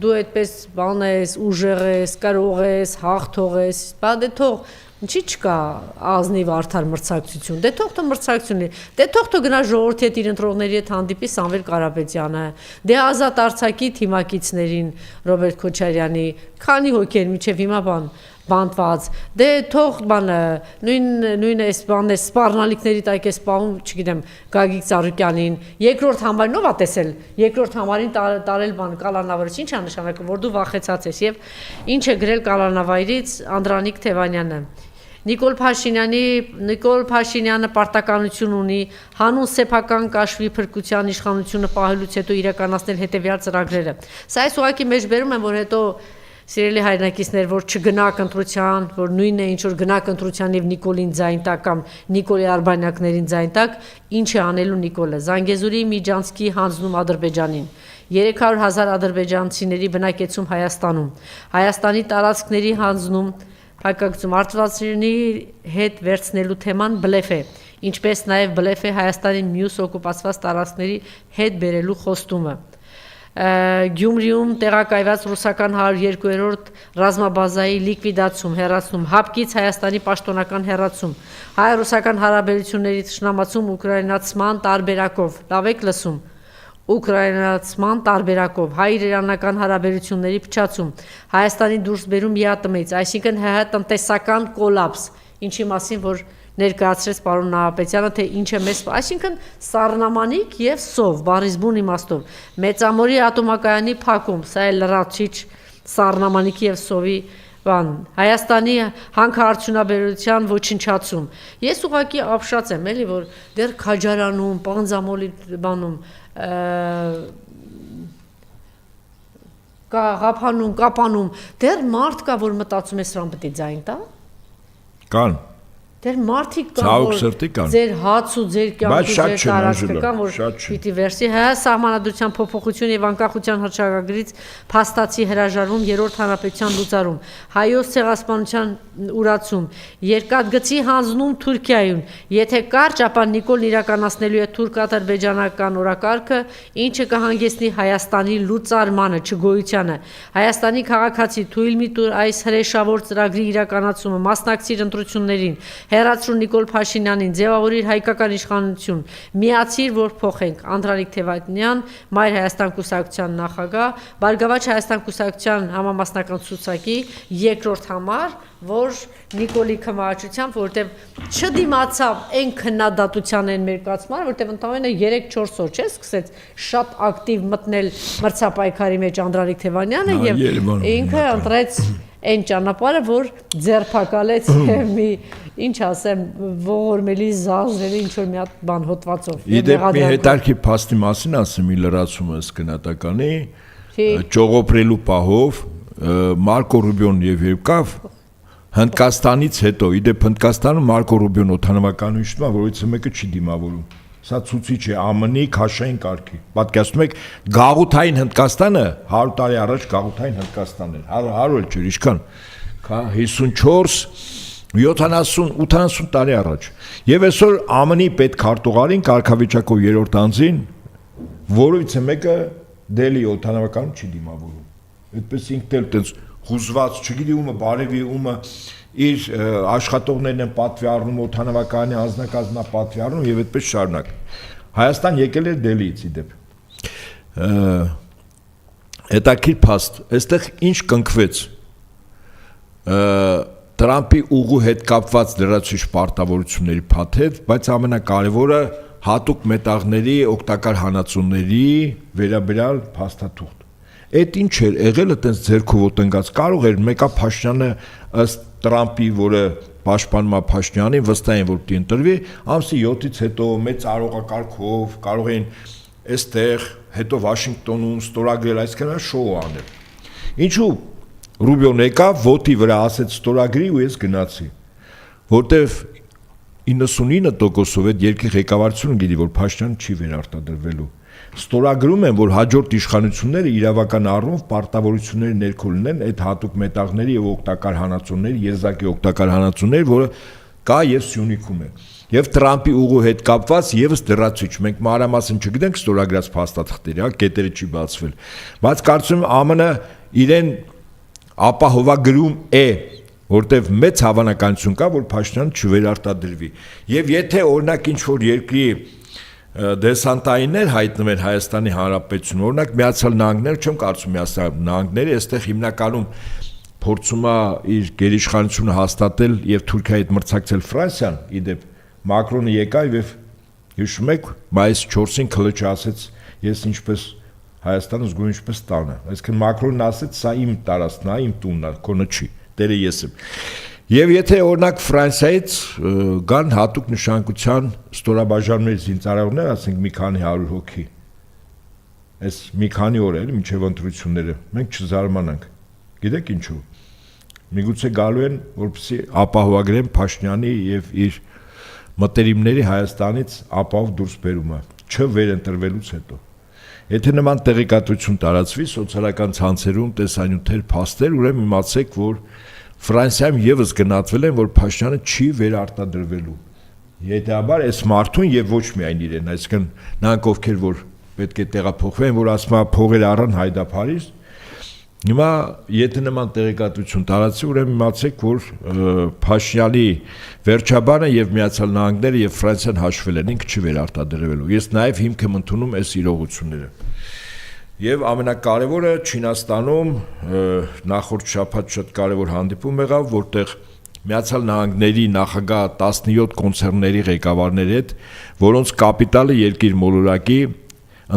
դու այդպես բան ես ուժեղ ես կարող ես հաղթող ես բա դե թող Ինչի չկա ազնիվ արդար մրցակցություն, դե թող թող մրցակցությունի, դե թող գնա ժողովրդի հետ իր ընտրողների հետ հանդիպի Սամվել Կարապետյանը, դե ազատ արձակի թիմակիցներին Ռոբերտ Քոչարյանի, քանի հոգի են մինչև հիմա բանտված, դե թող բանը, նույն այս բանն է սպառնալիքների տակ է սպահում, չգիտեմ, Գագիկ Ծառուկյանին, երկրորդ համարին ով է տեսել, երկրորդ համարին տարել բան կալանավարից, ինչ է նշանակում, որ դու վախեցած ես եւ ինչ է գրել կալանավայրից Անդրանիկ Թևանյանը Նիկոլ Փաշինյանը պարտականություն ունի հանուն սեփական կաշվի փրկության իշխանությունը պահելուց հետո իրականացնել հետևյալ ծրագրերը։ Սա այս ուղղակի մեջբերում եմ, որ հետո սիրելի հայրենակիցներ, որ չգնաք ընտրության, որ նույնն է ինչ որ գնաք ընտրության եւ Նիկոլին ձայն տակ կամ Նիկոլի Արբանյակներին ձայն տակ, ինչ է անելու Նիկոլը։ Զանգեզուրի Միջանցքի հանձնում Ադրբեջանին 300,000 ադրբեջանցիների բնակեցում Հայաստանում, Հայաստանի տարածքների հանձնում Հայկակցում արտադրությունների հետ վերցնելու թեման բլեֆ է, ինչպես նաև բլեֆ է Հայաստանի մյուս օկուպացված տարածքների հետ բերելու խոստումը։ Գյումրիում տեղակայված ռուսական 102-րդ ռազմաբազայի լիկվիդացում, հեռացում, հապկից Հայաստանի պաշտոնական հեռացում, հայ-ռուսական հարաբերությունների թշնամացում ուկրաինացման տարբերակով, լավ եք լսում, Ուկրաինացման տարբերակով, հայ-իրանական հարաբերությունների փչացում, Հայաստանի դուրս բերում ԵԱՏՄ-ից, այսինքն ՀՀ տնտեսական կոլապս, ինչի մասին որ ներկայացրեց պարոն Նահապետյանը, թե ինչ է մեզ, այսինքն սառնամանիք եւ սով, բառիզբուն իմաստով, Մեծամորի ատոմակայանի փակում, սա է լրացիչ սառնամանիքի եւ սովի բան, Հայաստանի հանքարդյունաբերության ոչնչացում։ Ես ուղղակի ապշած եմ, էլի որ դեռ Քաջարանում, Պանձամոլի բանում Ղափանում, կապանում, դեռ մարդ կա, որ մտածում է սրան պետք է ձայն տա։ Կան։ Դեռ մարդիկ կան, որ ձեր հաց ու ձեր կյանքի ձեր տարածքը կան, որ պիտի վերսի հայ սահմանադրության փոփոխություն եւ անկախության հռչակագրից փաստացի հրաժարվում երրորդ հանրապետության լուծարում, հայոց ցեղասպանության ուրացում, երկաթգծի հանձնում Թուրքիայում, եթե կարճ, ապա Նիկոլն իրականացնելու է թուրք-ադրբեջանական օրակարգը, ինչը կհանգեցնի Հայաստանի լուծարմանը, չգոյությանը։ Հայաստանի քաղաքացի թույլ մի տուր այս հրեշավոր ծրագրի իրականացումը, մասնակցիր ընտրություններին Հեռացրու Նիկոլ Փաշինյանին, ձևավորիր հայկական իշխանություն, միացիր, որ փոխենք, Անդրանիկ Թևանյան, Մայր Հայաստան կուսակցության նախագահ, Բարգավաճ Հայաստան կուսակցության համամասնական ցուցակի երկրորդ համար, որ Նիկոլի քմահաճությամբ, որտեվ չդիմացավ այն քննադատության այն մերկացման, որտեվ ընդամենը 3-4 օր չէ, սկսեց շատ ակտիվ մտնել մրցապայքարի մեջ Անդրանիկ Թևանյանը եւ ինքը ընտրեց այն ճանապարհը, որ ձերբակալեց մի, ինչ ասեմ, ողորմելի զազրելի ինչ որ մի հատ բան հոդվածով։ Իդեպ մի հետարքի փաստի մասին ասեմ, ի լրացումս գնահատականի, ճողոպրելու պահով Մարկո Ռուբիոն եւ եկավ Հնդկաստանից հետո, իդեպ Հնդկաստանում Մարկո Ռուբիոն օդանավականում հիշում է, որից մեկը չի դիմավորում։ Սա ցուցիչ է ԱՄՆ-ի քաշային կարգի։ Պատկերացնում եք, գաղութային Հնդկաստանը 100 տարի առաջ գաղութային Հնդկաստանն էր, 100 չէր, ինչքան 54 70-80 տարի առաջ։ Եվ այսօր ԱՄՆ-ի պետքարտուղարին կարգավիճակով 3-րդ անձին որից է մեկը Դելի օդանավականում չի դիմավորում։ Այդպես ինքն էլ տենց հուզված, չգիտի ումը բարևի, ումը իր աշխատողներն են պատվի առնում, օդանավականի անձնակազմնա պատվի առնում եւ այդպես շարունակ։ Հայաստան եկել է Դելիից իդեպ։ Հետաքրքիր փաստ, այստեղ ինչ կնքվեց։ Տրամպի ուղու հետ կապված լրացուցիչ պարտավորությունների փաթեթ, բայց ամենակարևորը հատուկ մետաղների օգտակար հանածոների վերաբերյալ փաստաթուղթ։ Այդ ինչ էր եղել այտենց ձերքով ոտնգած, կարող էր մեկա Փաշինյանը ըստ Տրամպի, որը պաշտպանում է Փաշինյանին, վստահ են որ պիտի ընտրվի, ամսի 7-ից հետո մեծ արողակարգով կարող էին այստեղ, հետո Վաշինգտոնում ստորագրել այսքան շոու անել։ Ինչու Ռուբիոն եկավ, ոտի վրա ասեց ստորագրի ու ես գնացի, որտեվ 99%-ով այդ երկրի ղեկավարությունը գիտի, որ Փաշինյանը չի վերարտադրվելու։ Ստորագրում են, որ հաջորդ իշխանությունները իրավական առումով պարտավորությունների ներքո լինեն այդ հատուկ մետաղների եւ օգտակար հանածոների, եզակի օգտակար հանածոների, որը կա եւ Սյունիքում է։ Եվ Տրամպի ուղու հետ կապված եւս դրացիչ, մենք մանրամասն չգիտենք ստորագրած փաստաթղթերի, կետերը չի բացվել։ Բայց կարծում եմ ԱՄՆ իրեն ապահովագրում է, որտեվ մեծ հավանականություն կա, որ Փաշինյանը չվերարտադրվի։ Եվ եթե օրինակ ինչ որ երկրի դեսանտայիններ հայտնվեն Հայաստանի Հանրապետություն, օրինակ Միացյալ Նահանգները, չեմ կարծում Միացյալ Նահանգները այստեղ հիմնականում փորձում է իր գերիշխանությունը հաստատել եւ Թուրքիայի հետ մրցակցել Ֆրանսիան, իդեպ Մակրոնը եկավ եւ հիշում եք մայիսի 4-ին քլիչ ասեց, ես ինչպես Հայաստանը զգում ինչպես տանը։ Այսինքն Մակրոնն ասեց, սա իմ տարածքն է, իմ տունն է, քոնը չի։ Տերը ես եմ։ Եվ եթե օրինակ Ֆրանսիայից գան հատուկ նշանակության ստորաբաժանումների զինծառայողներ, ասենք մի քանի 100 հոգի, այս մի քանի օր էլ մինչև ընտրությունները, մենք չզարմանանք։ Գիտեք ինչու։ Միգուցե գալու են, որպեսզի ապահովագրեն Փաշինյանի եւ իր մտերիմների Հայաստանից ապահով դուրս բերումը, չվերընտրվելուց հետո։ Եթե նման տեղեկատվություն տարածվի սոցիալական ցանցերում, տեսանյութեր, փաստեր, ուրեմն իմացեք, որ Ֆրանսիայում եւս գնահատվել են, որ Փաշինյանը չի վերարտադրվելու։ Հետեաբար այս մարդուն եւ ոչ միայն իրեն, այսինքն նրանք ովքեր որ պետք է տեղափոխվեն, որ ասում է փողեր առան հայդափարից։ Հիմա եթե նման տեղեկատվություն տարածվի, ուրեմն իմացեք, որ Փաշինյանի վերջաբանը եւ Միացյալ Նահանգները եւ Ֆրանսիան հաշվել են, ինքը չի վերարտադրվելու։ Ես նաեւ հիմք եմ ընդունում այս իրողությունները։ Եվ ամենակարևորը Չինաստանում նախորդ շաբաթ շատ կարևոր հանդիպում եղավ, որտեղ Միացյալ Նահանգների նախագահ 17 կոնցեռնների ղեկավարների հետ, որոնց կապիտալը երկիր մոլորակի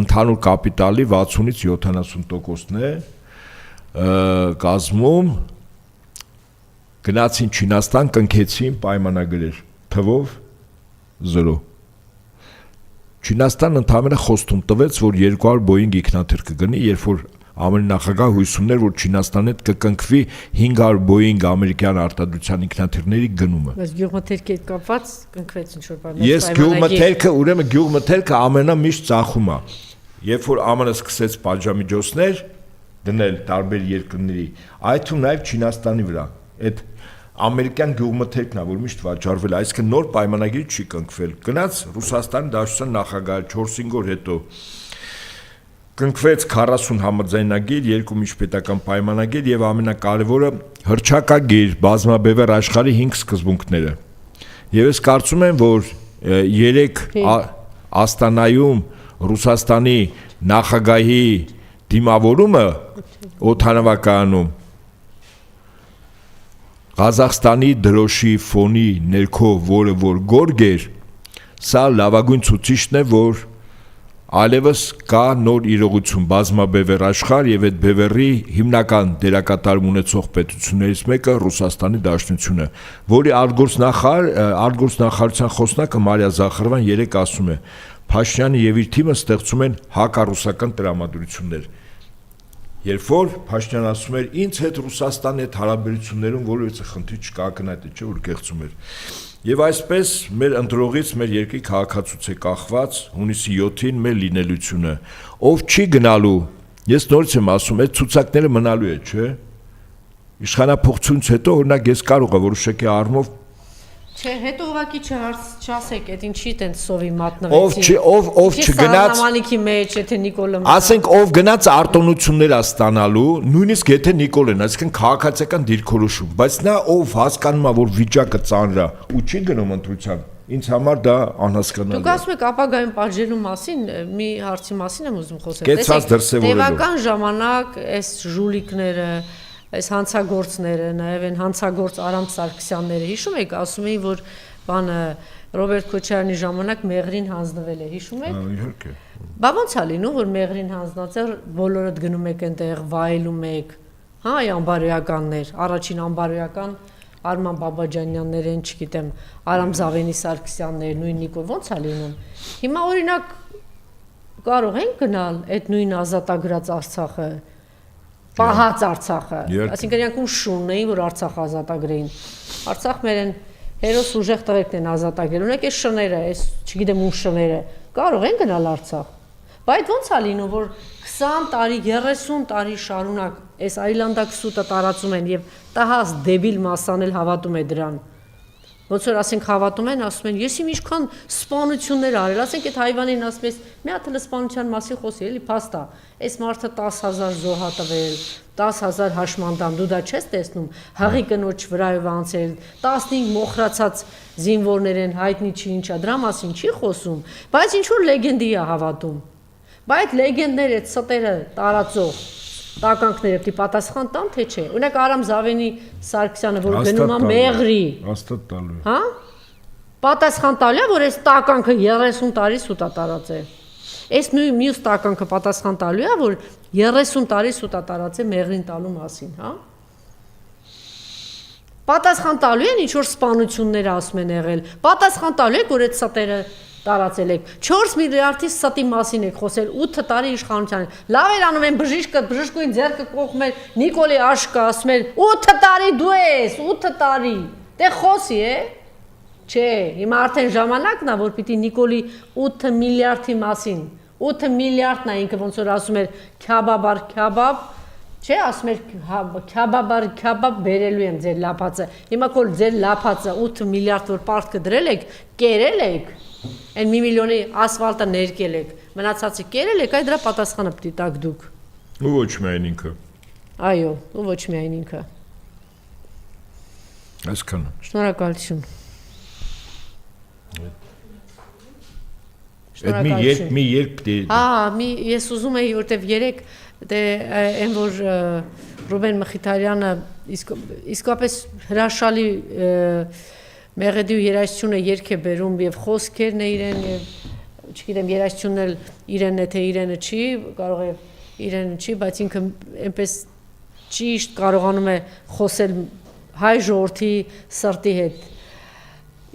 ընդհանուր կապիտալի 60-ից 70%-ն է, կազմում գնացին Չինաստան, կնքեցին պայմանագրեր, թվով 0։ Չինաստան ընդհանրապես խոստում տվեց, որ 200 Boeing ինքնաթիռ կգնի, երբ որ ԱՄՆ նախագահ հույս ուներ, որ Չինաստանի հետ կկնքվի 500 Boeing ամերիկյան արտադրության ինքնաթիռների գնումը։ Բայց գյուղմթերքի հետ կապված կնքվեց ինչ-որ բան։ Ես գյուղմթերքը, ուրեմն գյուղմթերքը ամենամիշտ ծախում է։ Երբ որ ԱՄՆ սկսեց պատժամիջոցներ դնել տարբեր երկրների, այդ թվում նաև Չինաստանի վրա։ Այդ ամերիկյան գյուղմթերքն է, որ միշտ վաճառվել, այսինքն նոր պայմանագիր չի կնքվել։ Գնաց Ռուսաստանի Դաշնության նախագահը 4-5 օր հետո կնքվեց 40 համաձայնագիր, 2 միջպետական պայմանագիր եւ ամենակարևորը հռչակագիր բազմաբևեռ աշխարհի 5 սկզբունքները։ Եվ ես կարծում եմ, որ 3 Աստանայում Ռուսաստանի նախագահի դիմավորումը օդանավակայանում Ղազախստանի դրոշի ֆոնի ներքո, որը որ գորգ էր, սա լավագույն ցուցիչն է, որ այլևս կա նոր իրողություն բազմաբևեռ աշխարհ եւ այդ բևեռի հիմնական դերակատարում ունեցող պետություններից մեկը Ռուսաստանի Դաշնությունը, որի արտգործնախարարության խոսնակը Մարիա Զախարովան 3 ասում է. Փաշինյանը եւ իր թիմը ստեղծում են հակառուսական տրամադրություններ։ Երբ որ Փաշինյանը ասում էր ինձ հետ Ռուսաստանի հետ հարաբերություններում որևէ խնդիր չկա, ակնհայտ է, չէ՞ որ կեղծում էր։ Եվ այսպես մեր ընտրողից մեր երկրի քաղաքացուց է կախված հունիսի 7-ին մեր լինելությունը։ Ով չի գնալու, ես նորից եմ ասում, այդ ցուցակները մնալու է, չէ՞։ Իշխանապողությունից հետո օրինակ ես կարող եմ որոշակի առումով Չէ, հետո ուղղակի չասեք, այդ ինչի տենց սովի մատնվեցին։ Ով չգնաց Համանիքի մեջ, եթե Նիկոլը ասենք ով գնաց արտոնություններ ստանալու, նույնիսկ եթե Նիկոլեն, այսինքն քաղաքացիական դիրքորոշում, բայց նա ով հասկանում է, որ վիճակը ծանր է ու չի գնում ընտրության, ինձ համար դա անհասկանալի է։ Դուք ասում եք ապագայում պատժելու մասին, մի հարցի մասին եմ ուզում խոսել։ Կեցած դրսևորելու։ Տևական ժամանակ այս ժուլիկները, այս հանցագործները, նաև այն հանցագործ Արամ Սարգսյանները, հիշում եք, ասում էին, որ բանը Ռոբերտ Քոչարյանի ժամանակ մեղրին հանձնվել է, հիշում եք։ Իհարկե։ Բա ոնց է լինում, որ մեղրին հանձնած է, բոլորդ գնում եք այնտեղ, վայելում եք, հա, այ անբարոյականներ, առաջին անբարոյական Արման Բաբաջանյաններն, չգիտեմ, Արամ Զավենի Սարգսյաններ, նույն Նիկոլ, ոնց է լինում։ Հիմա օրինակ կարող են գնալ այդ նույն ազատագրած Արցախը, պահած Արցախը, այսինքն իրանք ուշ ունեին, որ Արցախը ազատագրեին։ Արցախ մերեն հերոս ուժեղ տղերքն են ազատագրել։ Ունեք այս շները, այս չգիտեմ ում շները, կարող են գնալ Արցախ։ Բայց ոնց է լինում, որ 20 տարի, 30 տարի շարունակ այս այլանդակսուտը տարածում են եւ տահած դեբիլ մասան էլ հավատում է դրան։ Ոնց որ ասենք հավատում են, ասում են, ես իմ ինչքան սպանություններ արել, ասենք այդ հայվանին ասում ես, մի հատ էլ սպանության մասին խոսի, էլի փաստա։ Այս մարդը 10,000 զոհա տվել, 10,000 հաշմանդամ, դու դա չես տեսնում, հաղի կնոջ վրայով անցել, 15 մոխրացած զինվորներ են, հայտնի չի ինչա, դրա մասին չի խոսում, բայց ինչ որ լեգենդի է հավատում։ Բայց լեգենդները, այդ ստերը տարածող տականքները պիտի պատասխան տան, թե չէ։ Օրինակ Արամ Զավենի Սարգսյանը, որ գնում է մեղրի, հաստատ տալու է։ հա? Պատասխան տալու է, որ այս տականքը 30 տարի սուտ է տարածել։ Այս մյուս տականքը պատասխան տալու է, որ 30 տարի սուտ է տարածել մեղրին տալու մասին, հա? Պատասխան տալու են ինչ որ սպանություններ ասում են եղել։ Պատասխան տալու եք, որ այդ ստերը տարածել եք 4 միլիարդի ստի մասին եք խոսել 8 տարի իշխանության։ Լավ էր անում են բժշկույն ձեռքը կողմել Նիկոլի աշկը ասում էր 8 տարի դու ես 8 տարի։ Դե խոսի է։ Չէ, հիմա արդեն ժամանակն է, որ պիտի Նիկոլի 8 միլիարդի մասին 8 միլիարդն է ինքը ոնց որ ասում էր քյաբաբար քյաբաբ, չէ, ասում էր քյաբաբար քյաբաբ բերելու եմ ձեր լափածը։ Հիմա կոլ ձեր լափածը 8 միլիարդ որ պարտքը դրել եք, կերել եք։ Այն 1 միլիոնի ասֆալտը ներկել եք, մնացածը կերել եք, այդ դրա պատասխանը պիտի տաք դուք։ Ու ոչ միայն ինքը։ Այո, ու ոչ միայն ինքը։ Այսքանը։ Շնորհակալություն։ Այդ մի երբ դե։ Ես ուզում եի, որտեվ երեք դե այն որ Ռուբեն Մխիթարյանը իսկապես հրաշալի Մեղեդի երաժշտությունը երգ է բերում եւ խոսքերն է իրեն եւ չգիտեմ երաժշտությունն էլ իրեն է թե իրենը չի, կարող է իրենը չի, բայց ինքը այնպես ճիշտ կարողանում է խոսել հայ ժողովրդի սրտի հետ։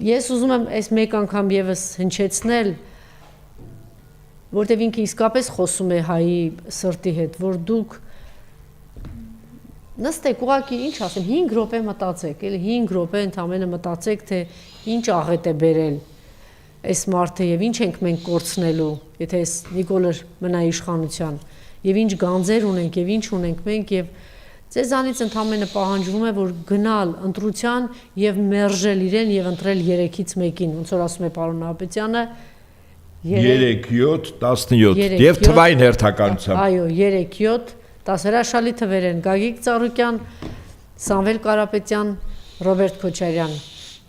Ես ուզում եմ այս մեկ անգամ եւս հնչեցնել, որտեւ ինքը իսկապես խոսում է հայի սրտի հետ, որ դուք նստեք ուղղակի ինչ ասեմ 5 րոպե մտածեք, էլի 5 րոպե ընդամենը մտածեք, թե ինչ աղետ է բերել այս մարդը եւ ինչ ենք մենք կորցնելու, եթե այս Նիկոլը մնա իշխանության, եւ ինչ գանձեր ունենք եւ ինչ ունենք մենք եւ ձեզանից ընդամենը պահանջվում է որ գնալ ընտրության եւ մերժել իրեն եւ ընտրել 3-ից 1-ին, ոնց որ ասում է պարոն Նահապետյանը 3-7 17 եւ թվային հերթականությամբ։ Այո, 3-7 10 հրաշալի թվեր են Գագիկ Ծառուկյան, Սամվել Կարապետյան, Ռոբերտ Քոչարյան։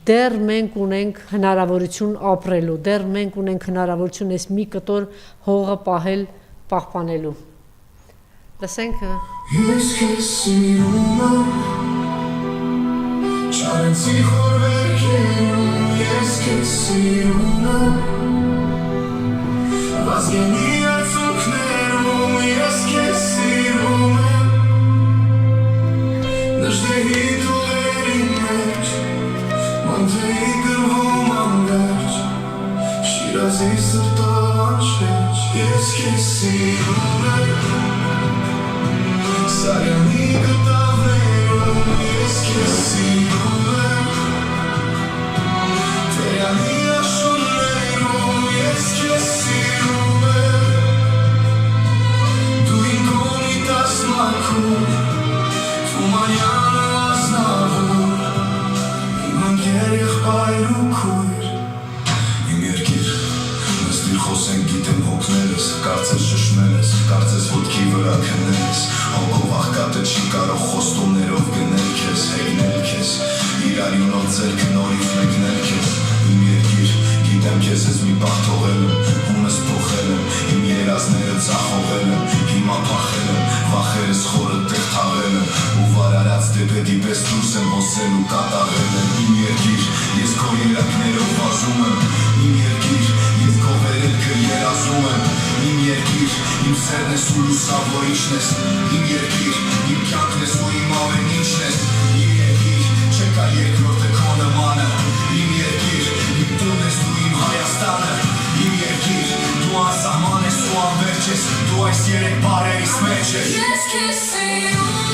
Դեռ մենք ունենք հնարավորություն ապրելու, դեռ մենք ունենք հնարավորություն այս մի կտոր հողը պահել, պահպանելու։ Լսենք։ Ես քեզ սիրում եմ, չարենցի խորվերքերում, ես քեզ սիրում եմ, վազգենի արցունքներում, ես քեզ սիրում եմ, նժդեհի դուղերի մեջ, մանթեի գրվում անվերջ, շիրազի սրտով անշեջ, ես քեզ սիրում եմ, Սարյանի գտավներում ես քեզ սիրում եմ, Տերյանի աշուններում ես քեզ սիրում եմ, դու իմ գոնի տասմաքում, Թումանյանը ազնավում, իմ ընկեր եղբայր խոսենք գիտեմ հոգնել ես, կարծես շշմել ես, կարծես ոտքի վրա քնել ես, հոգով աղկատը չի կարող խոստումներով գնել քեզ, հեգնել քեզ, իրարյունով ձերքը նորից մեկնել քեզ, իմ երկիր, գիտեմ քեզ ես մի պահ թողել եմ, ումս փոխել եմ, իմ երազները ծախողել եմ, հիմա փախել եմ, վախերս խորը տեղ թաղել եմ, ու վարարած դեպետի պես դուրս եմ հոսել ու կատաղել եմ, իմ երկիր, ես քո երակներով վազում եմ, իմ երկիր, ես քո վերելքը երազում եմ, իմ երկիր, իմ սերն ես ու լուսավորիչն ես, իմ երկիր, իմ կյանքն ես ու իմ ամեն ինչն ես, իմ երկիր, չկա երկրորդը քո նմանը, իմ երկիր, իմ տուն ես ու իմ Հայաստանը, իմ երկիր, դու անսահման ես ու անվերջ ես, դու այս երեք բարերիս մեջ ես։ Ես քեզ սիրում